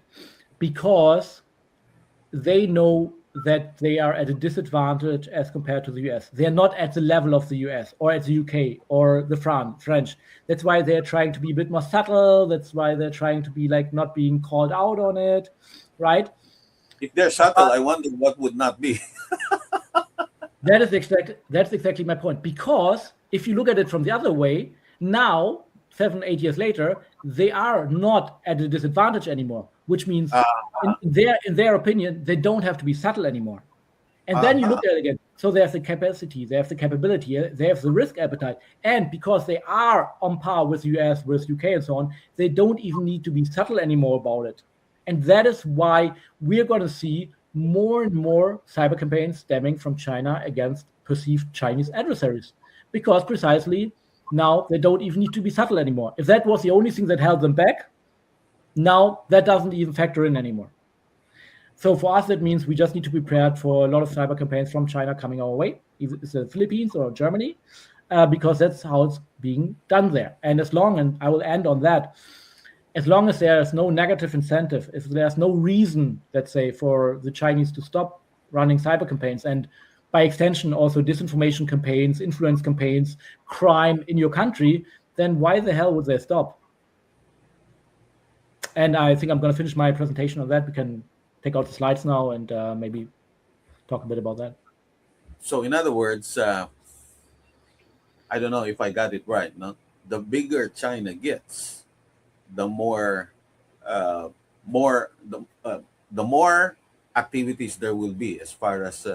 Speaker 7: because they know that they are at a disadvantage as compared to the US. They're not at the level of the US or at the UK or the French. That's why they're trying to be a bit more subtle. That's why they're trying to be like not being called out on it, right?
Speaker 6: If they're subtle, I wonder what would not be.
Speaker 7: That's exactly my point. Because if you look at it from the other way, now 7-8 years later, they are not at a disadvantage anymore, which means in their opinion, they don't have to be subtle anymore. And then you look at it again. So they have the capacity, they have the capability, they have the risk appetite. And because they are on par with US, with UK and so on, they don't even need to be subtle anymore about it. And that is why we're going to see more and more cyber campaigns stemming from China against perceived Chinese adversaries. Because precisely now they don't even need to be subtle anymore. If that was the only thing that held them back, now that doesn't even factor in anymore. So for us, that means we just need to be prepared for a lot of cyber campaigns from China coming our way, either it's the Philippines or Germany, because that's how it's being done there. And and I will end on that, as long as there's no negative incentive, if there's no reason, let's say, for the Chinese to stop running cyber campaigns, and by extension also disinformation campaigns, influence campaigns, crime in your country, then why the hell would they stop? And I think I'm going to finish my presentation on that. We can take out the slides now and maybe talk a bit about that.
Speaker 6: So in other words, I don't know if I got it right. No, the bigger China gets, the more activities there will be as far as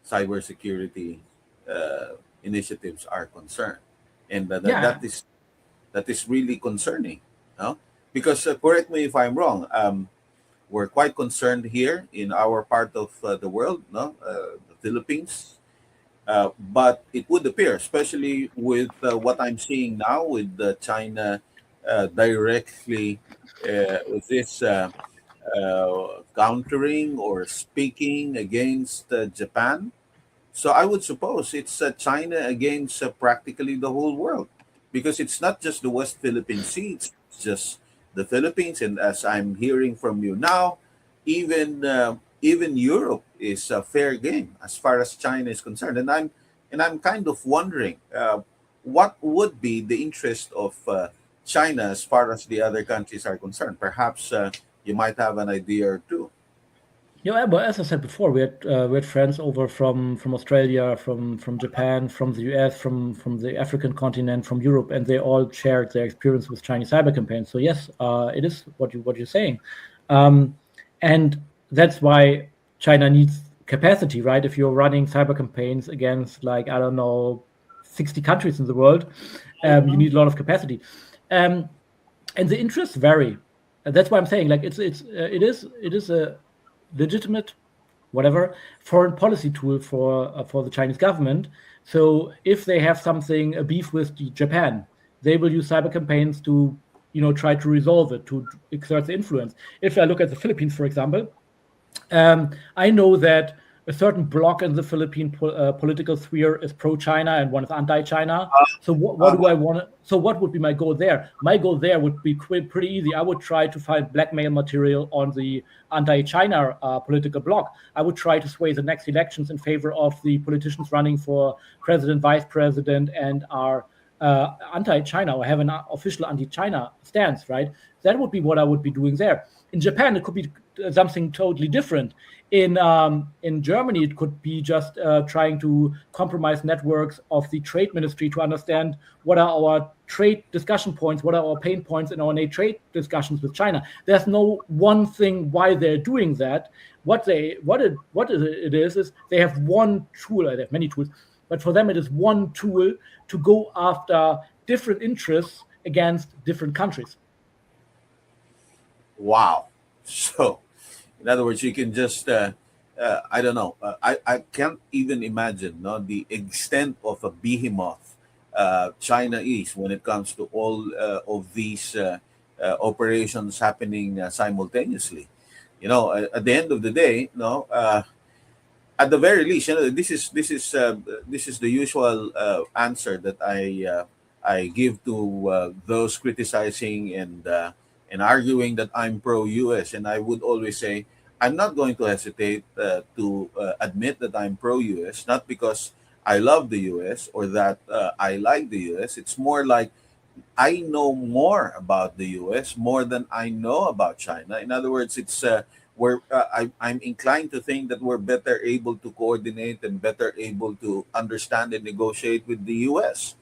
Speaker 6: cybersecurity initiatives are concerned, and that is really concerning. No, because correct me if I'm wrong. We're quite concerned here in our part of the world, no, the Philippines. But it would appear, especially with what I'm seeing now with China directly with this countering or speaking against Japan. So I would suppose it's China against practically the whole world, because it's not just the West Philippine Sea, it's just the Philippines, and as I'm hearing from you now, even Europe is fair game as far as China is concerned. And I'm kind of wondering what would be the interest of China as far as the other countries are concerned. Perhaps you might have an idea or two.
Speaker 7: Yeah, but as I said before, we had friends over from Australia, from Japan, from the US, from the African continent, from Europe, and they all shared their experience with Chinese cyber campaigns. So yes, it is what you're saying, and that's why China needs capacity, right? If you're running cyber campaigns against, like, I don't know, 60 countries in the world, you need a lot of capacity, and the interests vary. That's why I'm saying, like, it is a legitimate, whatever, foreign policy tool for the Chinese government. So if they have a beef with Japan, they will use cyber campaigns to, try to resolve it, to exert the influence. If I look at the Philippines, for example, I know that a certain bloc in the Philippine political sphere is pro-China and one is anti-China. So what do I want? So what would be my goal there? My goal there would be pretty easy. I would try to find blackmail material on the anti-China political bloc. I would try to sway the next elections in favor of the politicians running for president, vice president, and are anti-China or have an official anti-China stance, right? That would be what I would be doing there. In Japan, it could be something totally different. In Germany, it could be just trying to compromise networks of the trade ministry to understand what are our trade discussion points, what are our pain points in our trade discussions with China. There's no one thing why they're doing that. What it is they have one tool. They have many tools, but for them it is one tool to go after different interests against different countries.
Speaker 6: Wow. So, in other words, you can just, I don't know, I can't even imagine the extent of a behemoth China is when it comes to all of these operations happening simultaneously. At the end of the day, at the very least, this is the usual answer that I give to those criticizing and arguing that I'm pro-US, and I would always say I'm not going to hesitate to admit that I'm pro-US, not because I love the US or that I like the US. It's more like I know more about the US more than I know about China. In other words, it's I'm inclined to think that we're better able to coordinate and better able to understand and negotiate with the US.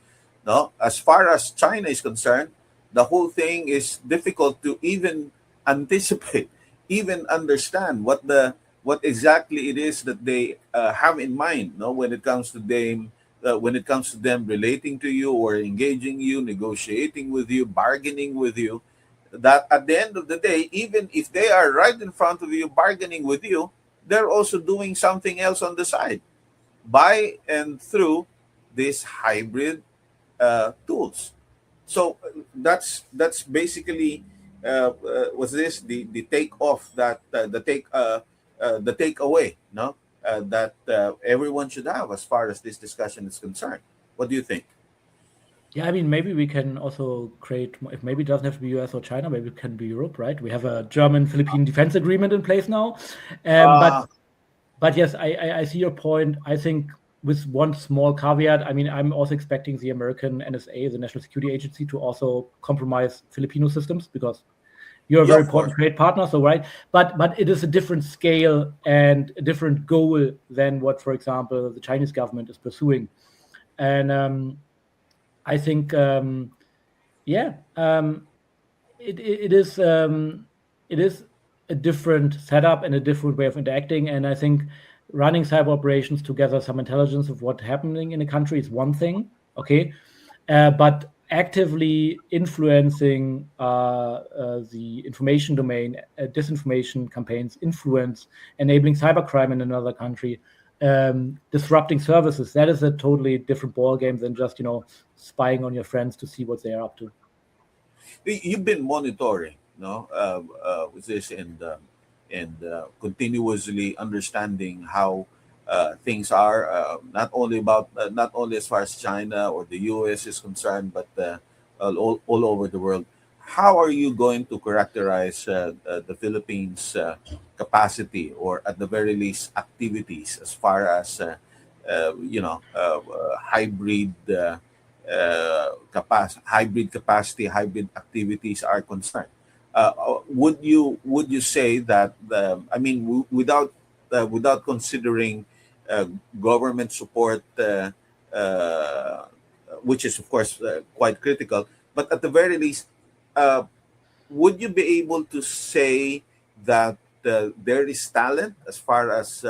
Speaker 6: No, as far as China is concerned, the whole thing is difficult to even anticipate, even understand what exactly it is that they have in mind. When it comes to them relating to you or engaging you, negotiating with you, bargaining with you. That at the end of the day, even if they are right in front of you bargaining with you, they're also doing something else on the side, by and through these hybrid tools. So that's basically was this the take off that the takeaway that everyone should have as far as this discussion is concerned. What do you think?
Speaker 7: Yeah, I mean, maybe we can also create, if maybe it doesn't have to be US or China, maybe it can be Europe, right? We have a German-Philippine defense agreement in place now. But but yes, I see your point. I think with one small caveat, I mean, I'm also expecting the American NSA, the National Security Agency, to also compromise Filipino systems, because you're a
Speaker 6: Yeah,
Speaker 7: very
Speaker 6: of course.
Speaker 7: important trade partner, so right. But it is a different scale and a different goal than what, for example, the Chinese government is pursuing. And I think, yeah, it is a different setup and a different way of interacting. And I think running cyber operations to gather some intelligence of what's happening in a country is one thing, okay, but actively influencing the information domain, disinformation campaigns, influence, enabling cybercrime in another country, disrupting services, that is a totally different ballgame than just, spying on your friends to see what they are up to.
Speaker 6: You've been monitoring, no, with this, and continuously understanding how things are, not only as far as China or the U.S. is concerned, but all over the world. How are you going to characterize the Philippines' capacity, or at the very least activities, as far as hybrid capacity, hybrid activities are concerned? Would you say that without considering government support, which is of course quite critical, but at the very least, would you be able to say that there is talent as far as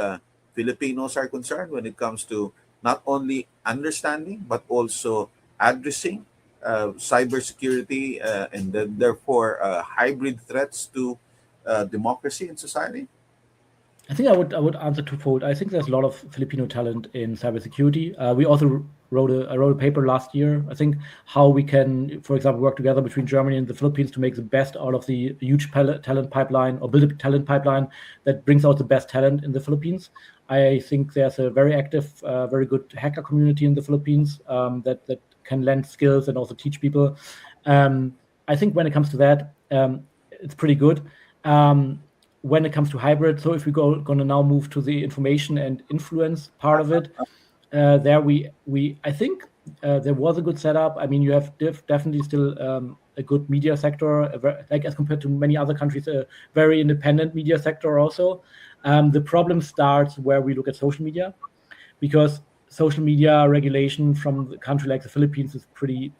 Speaker 6: Filipinos are concerned when it comes to not only understanding but also addressing cybersecurity and then therefore hybrid threats to democracy and society?
Speaker 7: I think I would answer twofold. I think there's a lot of Filipino talent in cybersecurity. We also wrote a paper last year, I think, how we can, for example, work together between Germany and the Philippines to make the best out of the huge talent pipeline, or build a talent pipeline that brings out the best talent in the Philippines. I think there's a very active, very good hacker community in the Philippines that can lend skills and also teach people. I think when it comes to that, it's pretty good. When it comes to hybrid, so if we're going to now move to the information and influence part of it, there I think there was a good setup. I mean, you have definitely still a good media sector, like as compared to many other countries, a very independent media sector also. The problem starts where we look at social media, because social media regulation from a country like the Philippines is pretty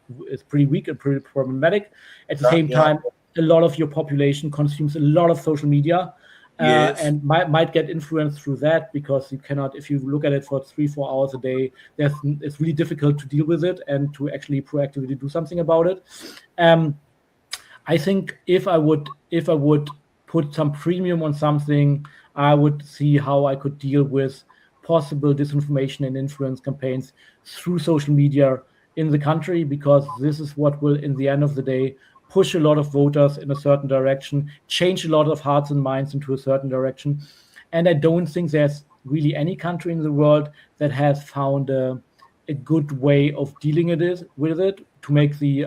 Speaker 7: weak and pretty problematic. At the same time, a lot of your population consumes a lot of social media,
Speaker 6: Yes.
Speaker 7: and might get influenced through that, because you cannot, if you look at it for 3-4 hours a day, it's really difficult to deal with it and to actually proactively do something about it. I think if I would put some premium on something, I would see how I could deal with possible disinformation and influence campaigns through social media in the country, because this is what will, in the end of the day, push a lot of voters in a certain direction, change a lot of hearts and minds into a certain direction. And I don't think there's really any country in the world that has found a good way of dealing with it to make the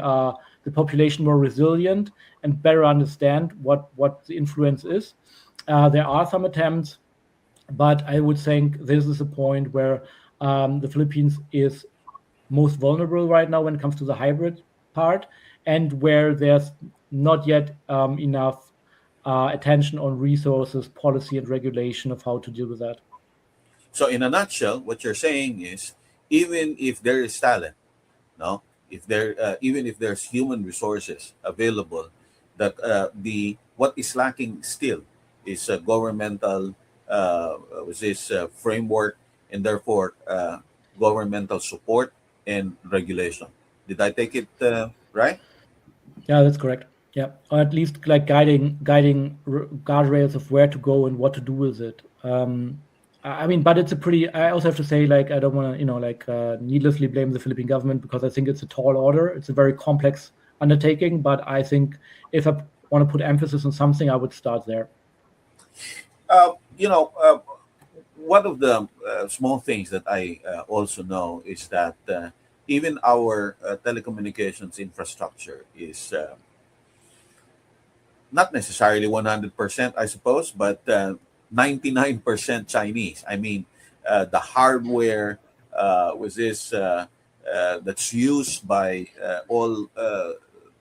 Speaker 7: population more resilient and better understand what the influence is. There are some attempts, but I would think this is a point where the Philippines is most vulnerable right now when it comes to the hybrid part, and where there's not yet enough attention on resources, policy, and regulation of how to deal with that.
Speaker 6: So, in a nutshell, what you're saying is, even if there is talent, no, even if there's human resources available, that what is lacking still is a governmental framework, and therefore governmental support and regulation. Did I take it right?
Speaker 7: Yeah, that's correct. Yeah, or at least like guiding guardrails of where to go and what to do with it. I mean, but it's a pretty. I also have to say, like, I don't want to, needlessly blame the Philippine government, because I think it's a tall order. It's a very complex undertaking, but I think if I want to put emphasis on something, I would start there.
Speaker 6: One of the small things that I also know is that even our telecommunications infrastructure is not necessarily 100%, I suppose, but 99% Chinese. I mean, the hardware was this that's used by all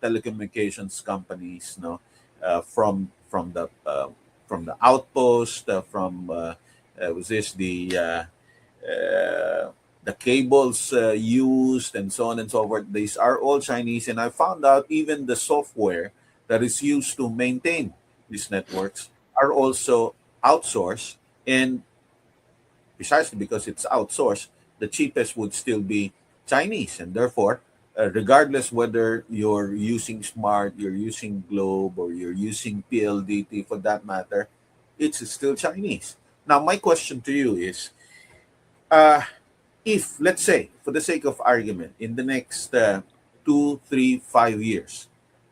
Speaker 6: telecommunications companies, from the outpost, was this the cables used and so on and so forth. These are all Chinese, and I found out even the software that is used to maintain these networks are also outsourced, and precisely because it's outsourced, the cheapest would still be Chinese, and therefore, regardless whether you're using Smart, you're using Globe, or you're using PLDT for that matter, it's still Chinese. Now, my question to you is, if, let's say, for the sake of argument, in the next 2, 3, 5 years,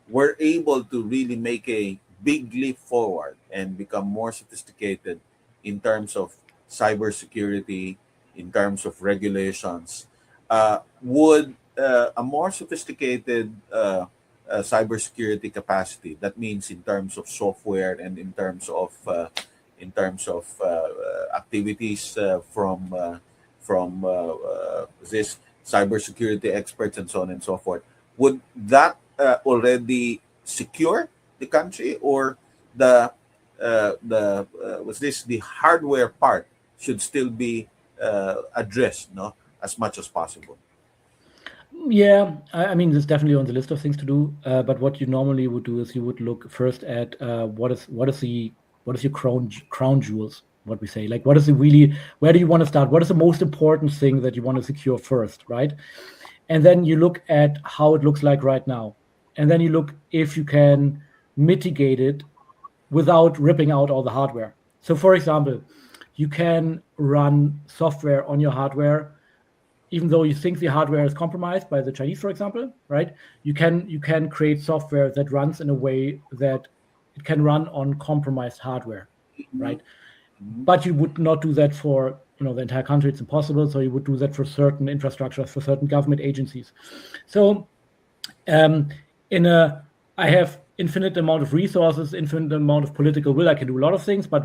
Speaker 6: we're able to really make a big leap forward and become more sophisticated in terms of cybersecurity, in terms of regulations, would a more sophisticated cybersecurity capacity, that means in terms of software and in terms of activities from this cybersecurity experts and so on and so forth, would that already secure the country, or the hardware part should still be addressed, as much as possible?
Speaker 7: Yeah, I mean, there's definitely on the list of things to do. But what you normally would do is you would look first at what is your crown jewels, what we say, like what is it really, where do you want to start? What is the most important thing that you want to secure first, right? And then you look at how it looks like right now. And then you look if you can mitigate it without ripping out all the hardware. So for example, you can run software on your hardware even though you think the hardware is compromised by the Chinese, for example, right? You can create software that runs in a way that it can run on compromised hardware, right? But you would not do that for the entire country. It's impossible. So you would do that for certain infrastructures, for certain government agencies. So I have infinite amount of resources, infinite amount of political will. I can do a lot of things, but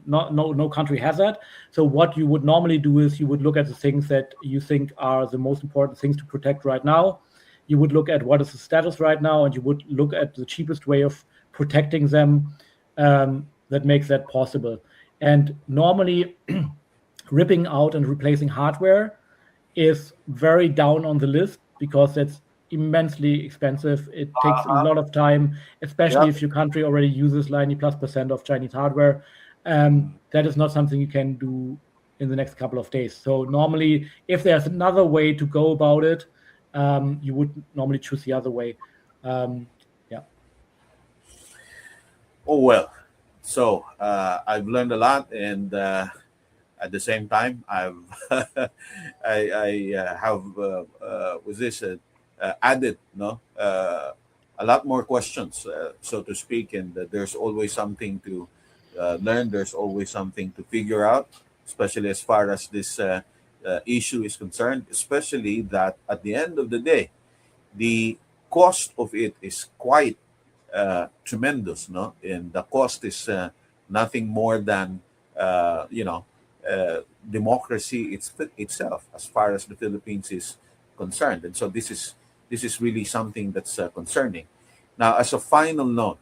Speaker 7: no country has that. So what you would normally do is you would look at the things that you think are the most important things to protect right now. You would look at what is the status right now, and you would look at the cheapest way of protecting them that makes that possible. And normally ripping out and replacing hardware is very down on the list because that's immensely expensive. It takes a lot of time, especially if your country already uses 90+% of Chinese hardware. That is not something you can do in the next couple of days. So normally, if there's another way to go about it, you would normally choose the other way. Yeah.
Speaker 6: Oh, well. So I've learned a lot, and at the same time, I have added a lot more questions, so to speak, and there's always something to learn. There's always something to figure out, especially as far as this issue is concerned, especially that at the end of the day, the cost of it is quite tremendous, no? And the cost is nothing more than democracy itself, as far as the Philippines is concerned. And so this is really something that's concerning. Now, as a final note,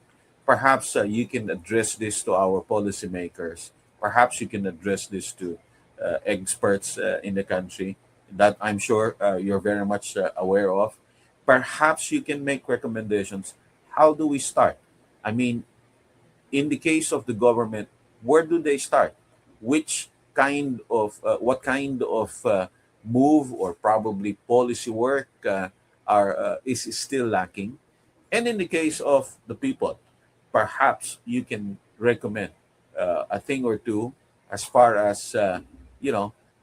Speaker 6: perhaps you can address this to our policymakers. Perhaps you can address this to experts in the country that I'm sure you're very much aware of. Perhaps you can make recommendations. How do we start? I mean, in the case of the government, where do they start? What kind of move or probably policy work is still lacking? And in the case of the people, perhaps you can recommend a thing or two as far as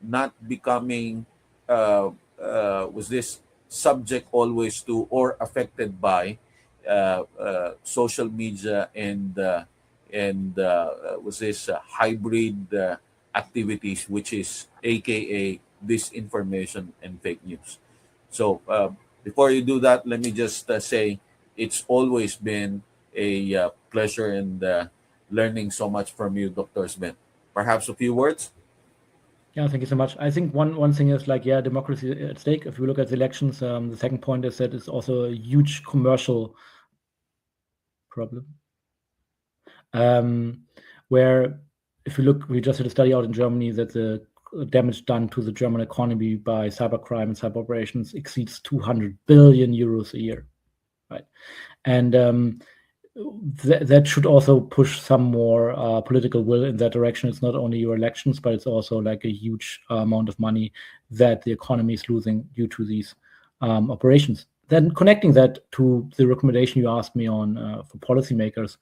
Speaker 6: not becoming was this subject always to or affected by social media and was this hybrid activities, which is AKA disinformation and fake news. So before you do that, let me just say it's always been a pleasure and learning so much from you, Dr. Smith. Perhaps a few words?
Speaker 7: Yeah, thank you so much. I think one thing is like, yeah, democracy at stake. If we look at the elections, the second point is that it's also a huge commercial problem. Where if you look, we just had a study out in Germany that the damage done to the German economy by cybercrime and cyber operations exceeds 200 billion euros a year, right? And that should also push some more political will in that direction. It's not only your elections, but it's also like a huge amount of money that the economy is losing due to these operations. Then connecting that to the recommendation you asked me on for policymakers,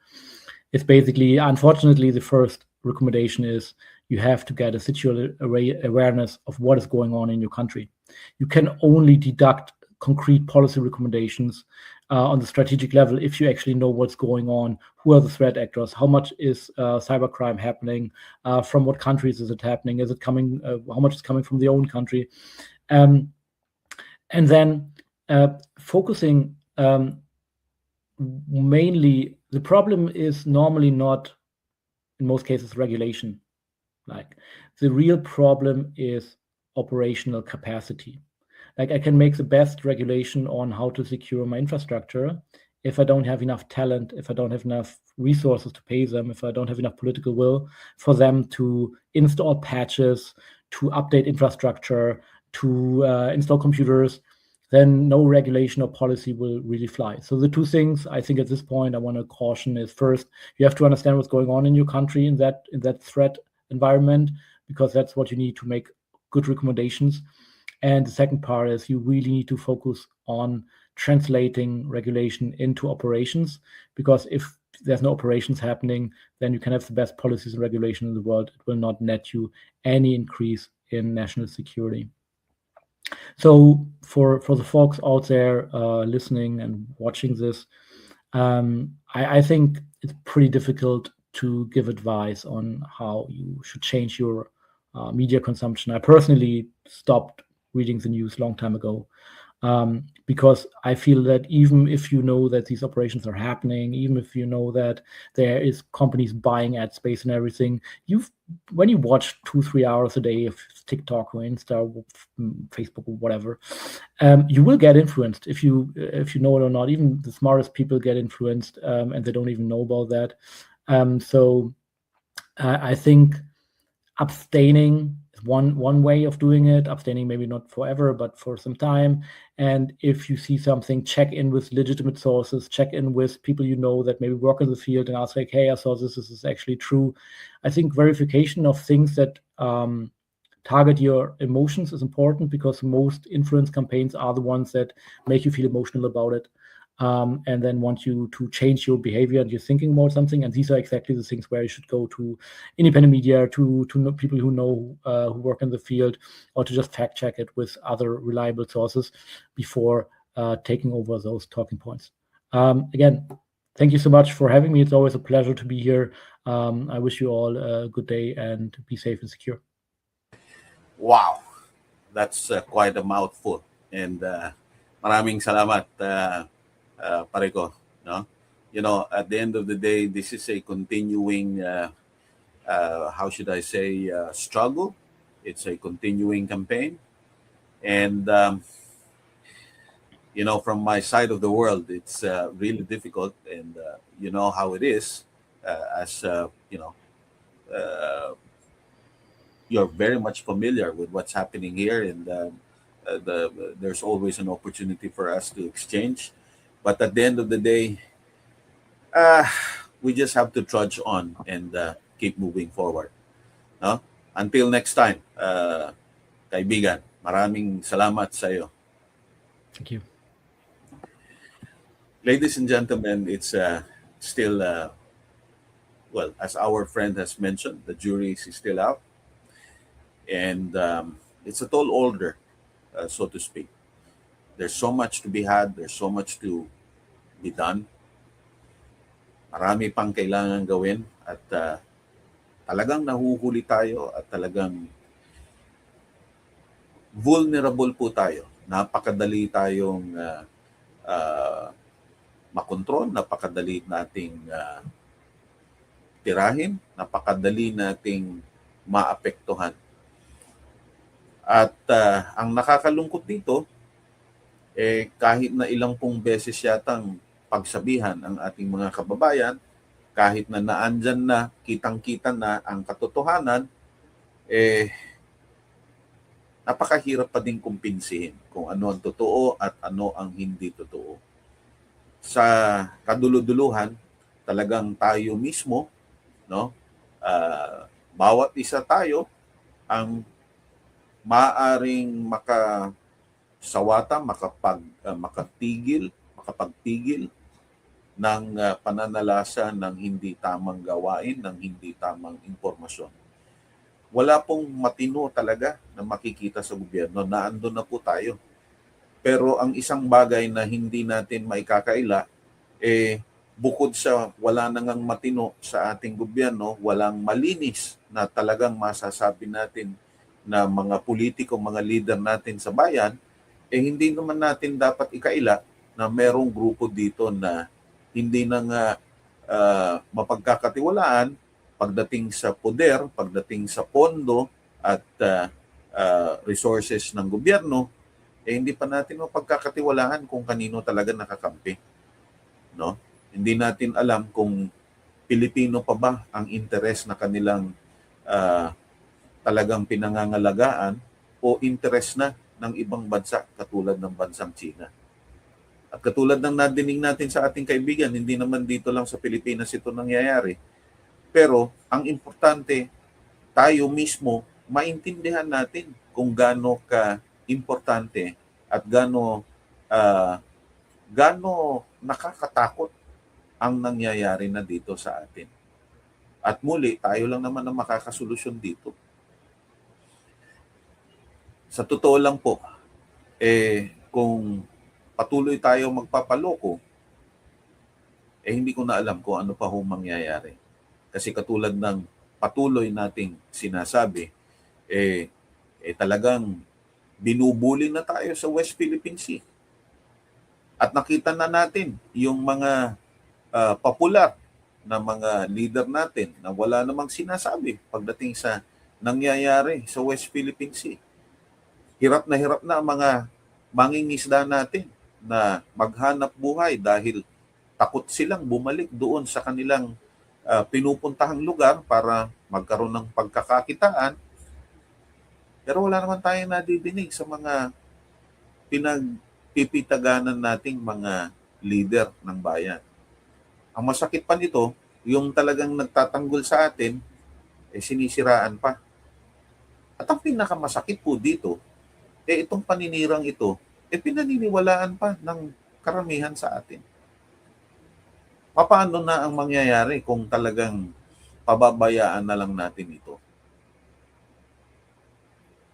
Speaker 7: it's basically, unfortunately, the first recommendation is you have to get a situational awareness of what is going on in your country. You can only deduct concrete policy recommendations on the strategic level if you actually know what's going on, who are the threat actors, how much is cybercrime happening, from what countries is it happening, is it coming, how much is coming from the own country, and then focusing mainly, the problem is normally not, in most cases, regulation. Like, the real problem is operational capacity. Like, I can make the best regulation on how to secure my infrastructure. If I don't have enough talent, if I don't have enough resources to pay them, if I don't have enough political will for them to install patches, to update infrastructure, to install computers, then no regulation or policy will really fly. So the two things I think at this point I want to caution is, first, you have to understand what's going on in your country in that threat environment, because that's what you need to make good recommendations. And the second part is you really need to focus on translating regulation into operations, because if there's no operations happening, then you can have the best policies and regulation in the world. It will not net you any increase in national security. So for the folks out there listening and watching this, I think it's pretty difficult to give advice on how you should change your media consumption. I personally stopped reading the news a long time ago, because I feel that even if you know that these operations are happening, even if you know that there is companies buying ad space and everything, when you watch 2-3 hours a day of TikTok or Insta or Facebook or whatever, you will get influenced if you know it or not. Even the smartest people get influenced, and they don't even know about that. So I think abstaining is one way of doing it. Abstaining, maybe not forever, but for some time. And if you see something, check in with legitimate sources, check in with people you know that maybe work in the field, and ask like, hey, I saw this is actually true. I think verification of things that target your emotions is important, because most influence campaigns are the ones that make you feel emotional about it. And then want you to change your behavior and your thinking about something. And these are exactly the things where you should go to independent media, to know people who know, who work in the field, or to just fact check it with other reliable sources before taking over those talking points. Again, thank you so much for having me. It's always a pleasure to be here. I wish you all a good day and be safe and secure.
Speaker 6: Wow, that's quite a mouthful. And maraming salamat, pare ko, no? You know, at the end of the day, this is a continuing, how should I say, struggle. It's a continuing campaign. And, you know, from my side of the world, it's really difficult. And you know how it is, as, you know, you're very much familiar with what's happening here. And there's always an opportunity for us to exchange. But at the end of the day, we just have to trudge on and keep moving forward. No? Until next time, kaibigan, maraming salamat sa iyo.
Speaker 7: Thank you.
Speaker 6: Ladies and gentlemen, it's still, well, as our friend has mentioned, the jury is still out. And it's a tall order, so to speak. There's so much to be had. There's so much to be done. Marami pang kailangan gawin. At talagang nahuhuli tayo at talagang vulnerable po tayo. Napakadali tayong makontrol. Napakadali nating tirahin, napakadali nating maapektuhan. At ang nakakalungkot dito, kahit na ilang pong beses yatang pagsabihan ang ating mga kababayan, kahit na naandyan na, kitang-kita na ang katotohanan, napakahirap pa din kumpinsihin kung ano ang totoo at ano ang hindi totoo. Sa kaduluduluhan, talagang tayo mismo, no? Bawat isa tayo ang maaring makasawata, makapagtigil ng pananalasa ng hindi tamang gawain, ng hindi tamang impormasyon. Wala pong matino talaga na makikita sa gobyerno, naandun na po tayo. Pero ang isang bagay na hindi natin maikakaila, bukod sa wala nang matino sa ating gobyerno, walang malinis na talagang masasabi natin na mga politiko, mga leader natin sa bayan, hindi naman natin dapat ikaila na merong grupo dito na hindi na nga mapagkakatiwalaan pagdating sa poder, pagdating sa pondo at resources ng gobyerno, hindi pa natin mapagkakatiwalaan kung kanino talaga nakakampi. No? Hindi natin alam kung Pilipino pa ba ang interes na kanilang talagang pinangangalagaan o interes na ng ibang bansa katulad ng bansang China. At katulad ng nadinig natin sa ating kaibigan, hindi naman dito lang sa Pilipinas ito nangyayari. Pero ang importante, tayo mismo maintindihan natin kung gaano ka-importante at gaano nakakatakot ang nangyayari na dito sa atin. At muli, tayo lang naman ang makakasolusyon dito. Sa totoo lang po, kung patuloy tayo magpapaloko, hindi ko na alam kung ano pa hong mangyayari. Kasi katulad ng patuloy nating sinasabi, talagang binubuli na tayo sa West Philippine Sea. At nakita na natin yung mga popular na mga leader natin na wala namang sinasabi pagdating sa nangyayari sa West Philippine Sea. Hirap na ang mga mangingisda natin na maghanap buhay dahil takot silang bumalik doon sa kanilang pinupuntahang lugar para magkaroon ng pagkakakitaan. Pero wala naman tayong nadidinig sa mga pinagpipitaganan nating mga leader ng bayan. Ang masakit pa nito, yung talagang nagtatanggol sa atin, sinisiraan pa. At ang pinakamasakit po dito, itong paninirang ito, pinaniniwalaan pa ng karamihan sa atin. Paano na ang mangyayari kung talagang pababayaan na lang natin ito?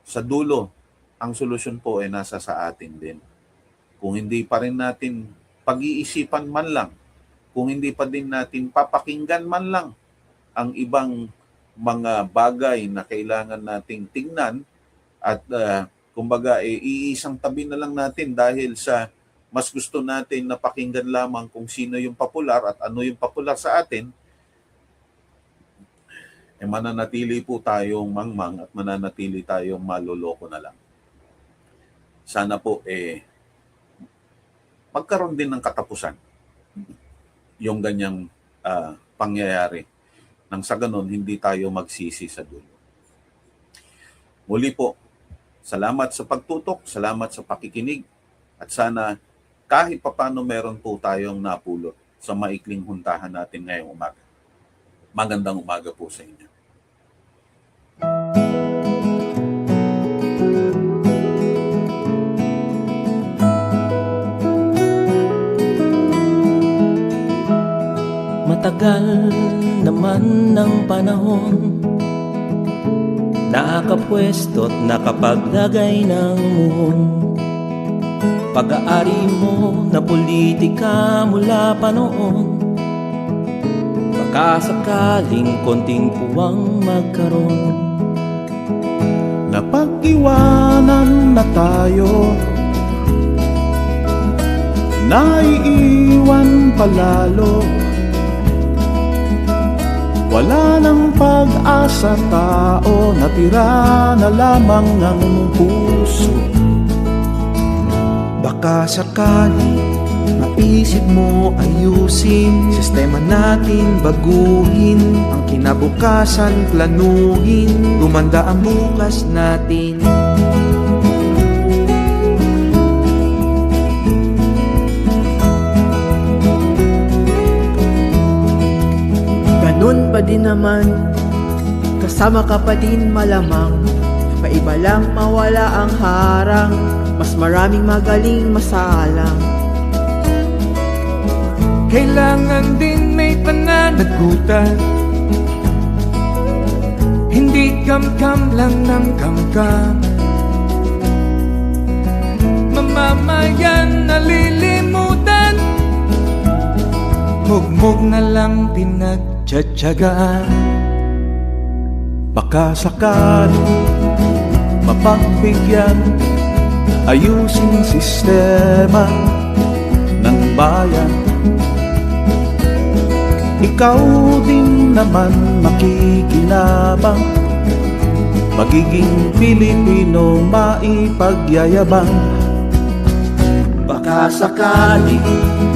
Speaker 6: Sa dulo, ang solusyon po ay nasa sa atin din. Kung hindi pa rin natin pag-iisipan man lang, kung hindi pa din natin papakinggan man lang ang ibang mga bagay na kailangan nating tingnan at kumbaga, iisang tabi na lang natin dahil sa mas gusto natin na pakinggan lamang kung sino yung popular at ano yung popular sa atin, mananatili po tayong mangmang at mananatili tayong maloloko na lang. Sana po, magkaroon din ng katapusan yung ganyang pangyayari. Nang sa ganun, hindi tayo magsisi sa dulo. Muli po, salamat sa pagtutok, salamat sa pakikinig, at sana kahit papano meron po tayong napulot sa maikling huntahan natin ngayong umaga. Magandang umaga po sa inyo.
Speaker 8: Matagal naman ng panahon, nakapwesto't nakapaglagay ng muhon. Pag-aari mo na politika mula pa noon, baka sakaling konting puwang magkaroon.
Speaker 9: Napag-iwanan na tayo, naiiwan palalo. Wala nang pag-asa tao, natira na lamang ang puso. Baka sakali maisip mo ayusin, sistema natin baguhin, ang kinabukasan planuhin, gumanda ang bukas natin.
Speaker 10: Ganun pa din naman, kasama ka pa din malamang, paiba lang mawala ang harang, mas maraming magaling masalang.
Speaker 9: Kailangan din may pananagutan, hindi kam-kam lang ng kam-kam. Mamamayan nalilimutan, mugmug na lang pinagtsatsagaan. Baka sakali mapagbigyan, ayusin sistema ng bayan. Ikaw din naman makikinabang, magiging Pilipino maipagyayabang.
Speaker 8: Baka sakali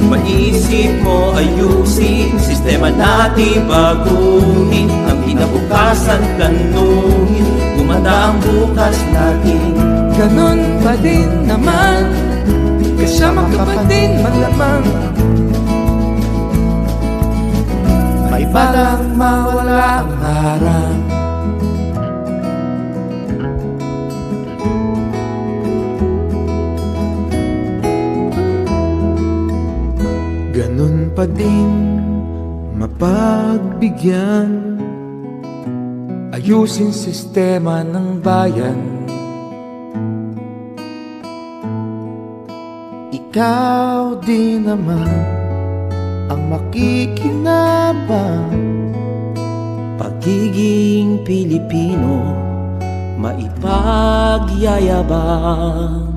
Speaker 8: maisip mo ayusin, sistema natin baguhin, ang kinabukasan planuhin, gumanda ang bukas natin.
Speaker 9: Ganun pa din naman, kasama ka pa din malamang, may balang mawala ang harang. Ganun pa din mapagbigyan, ayusin sistema ng bayan. Ikaw din naman ang makikinabang,
Speaker 8: Pagiging Pilipino maipagyayabang.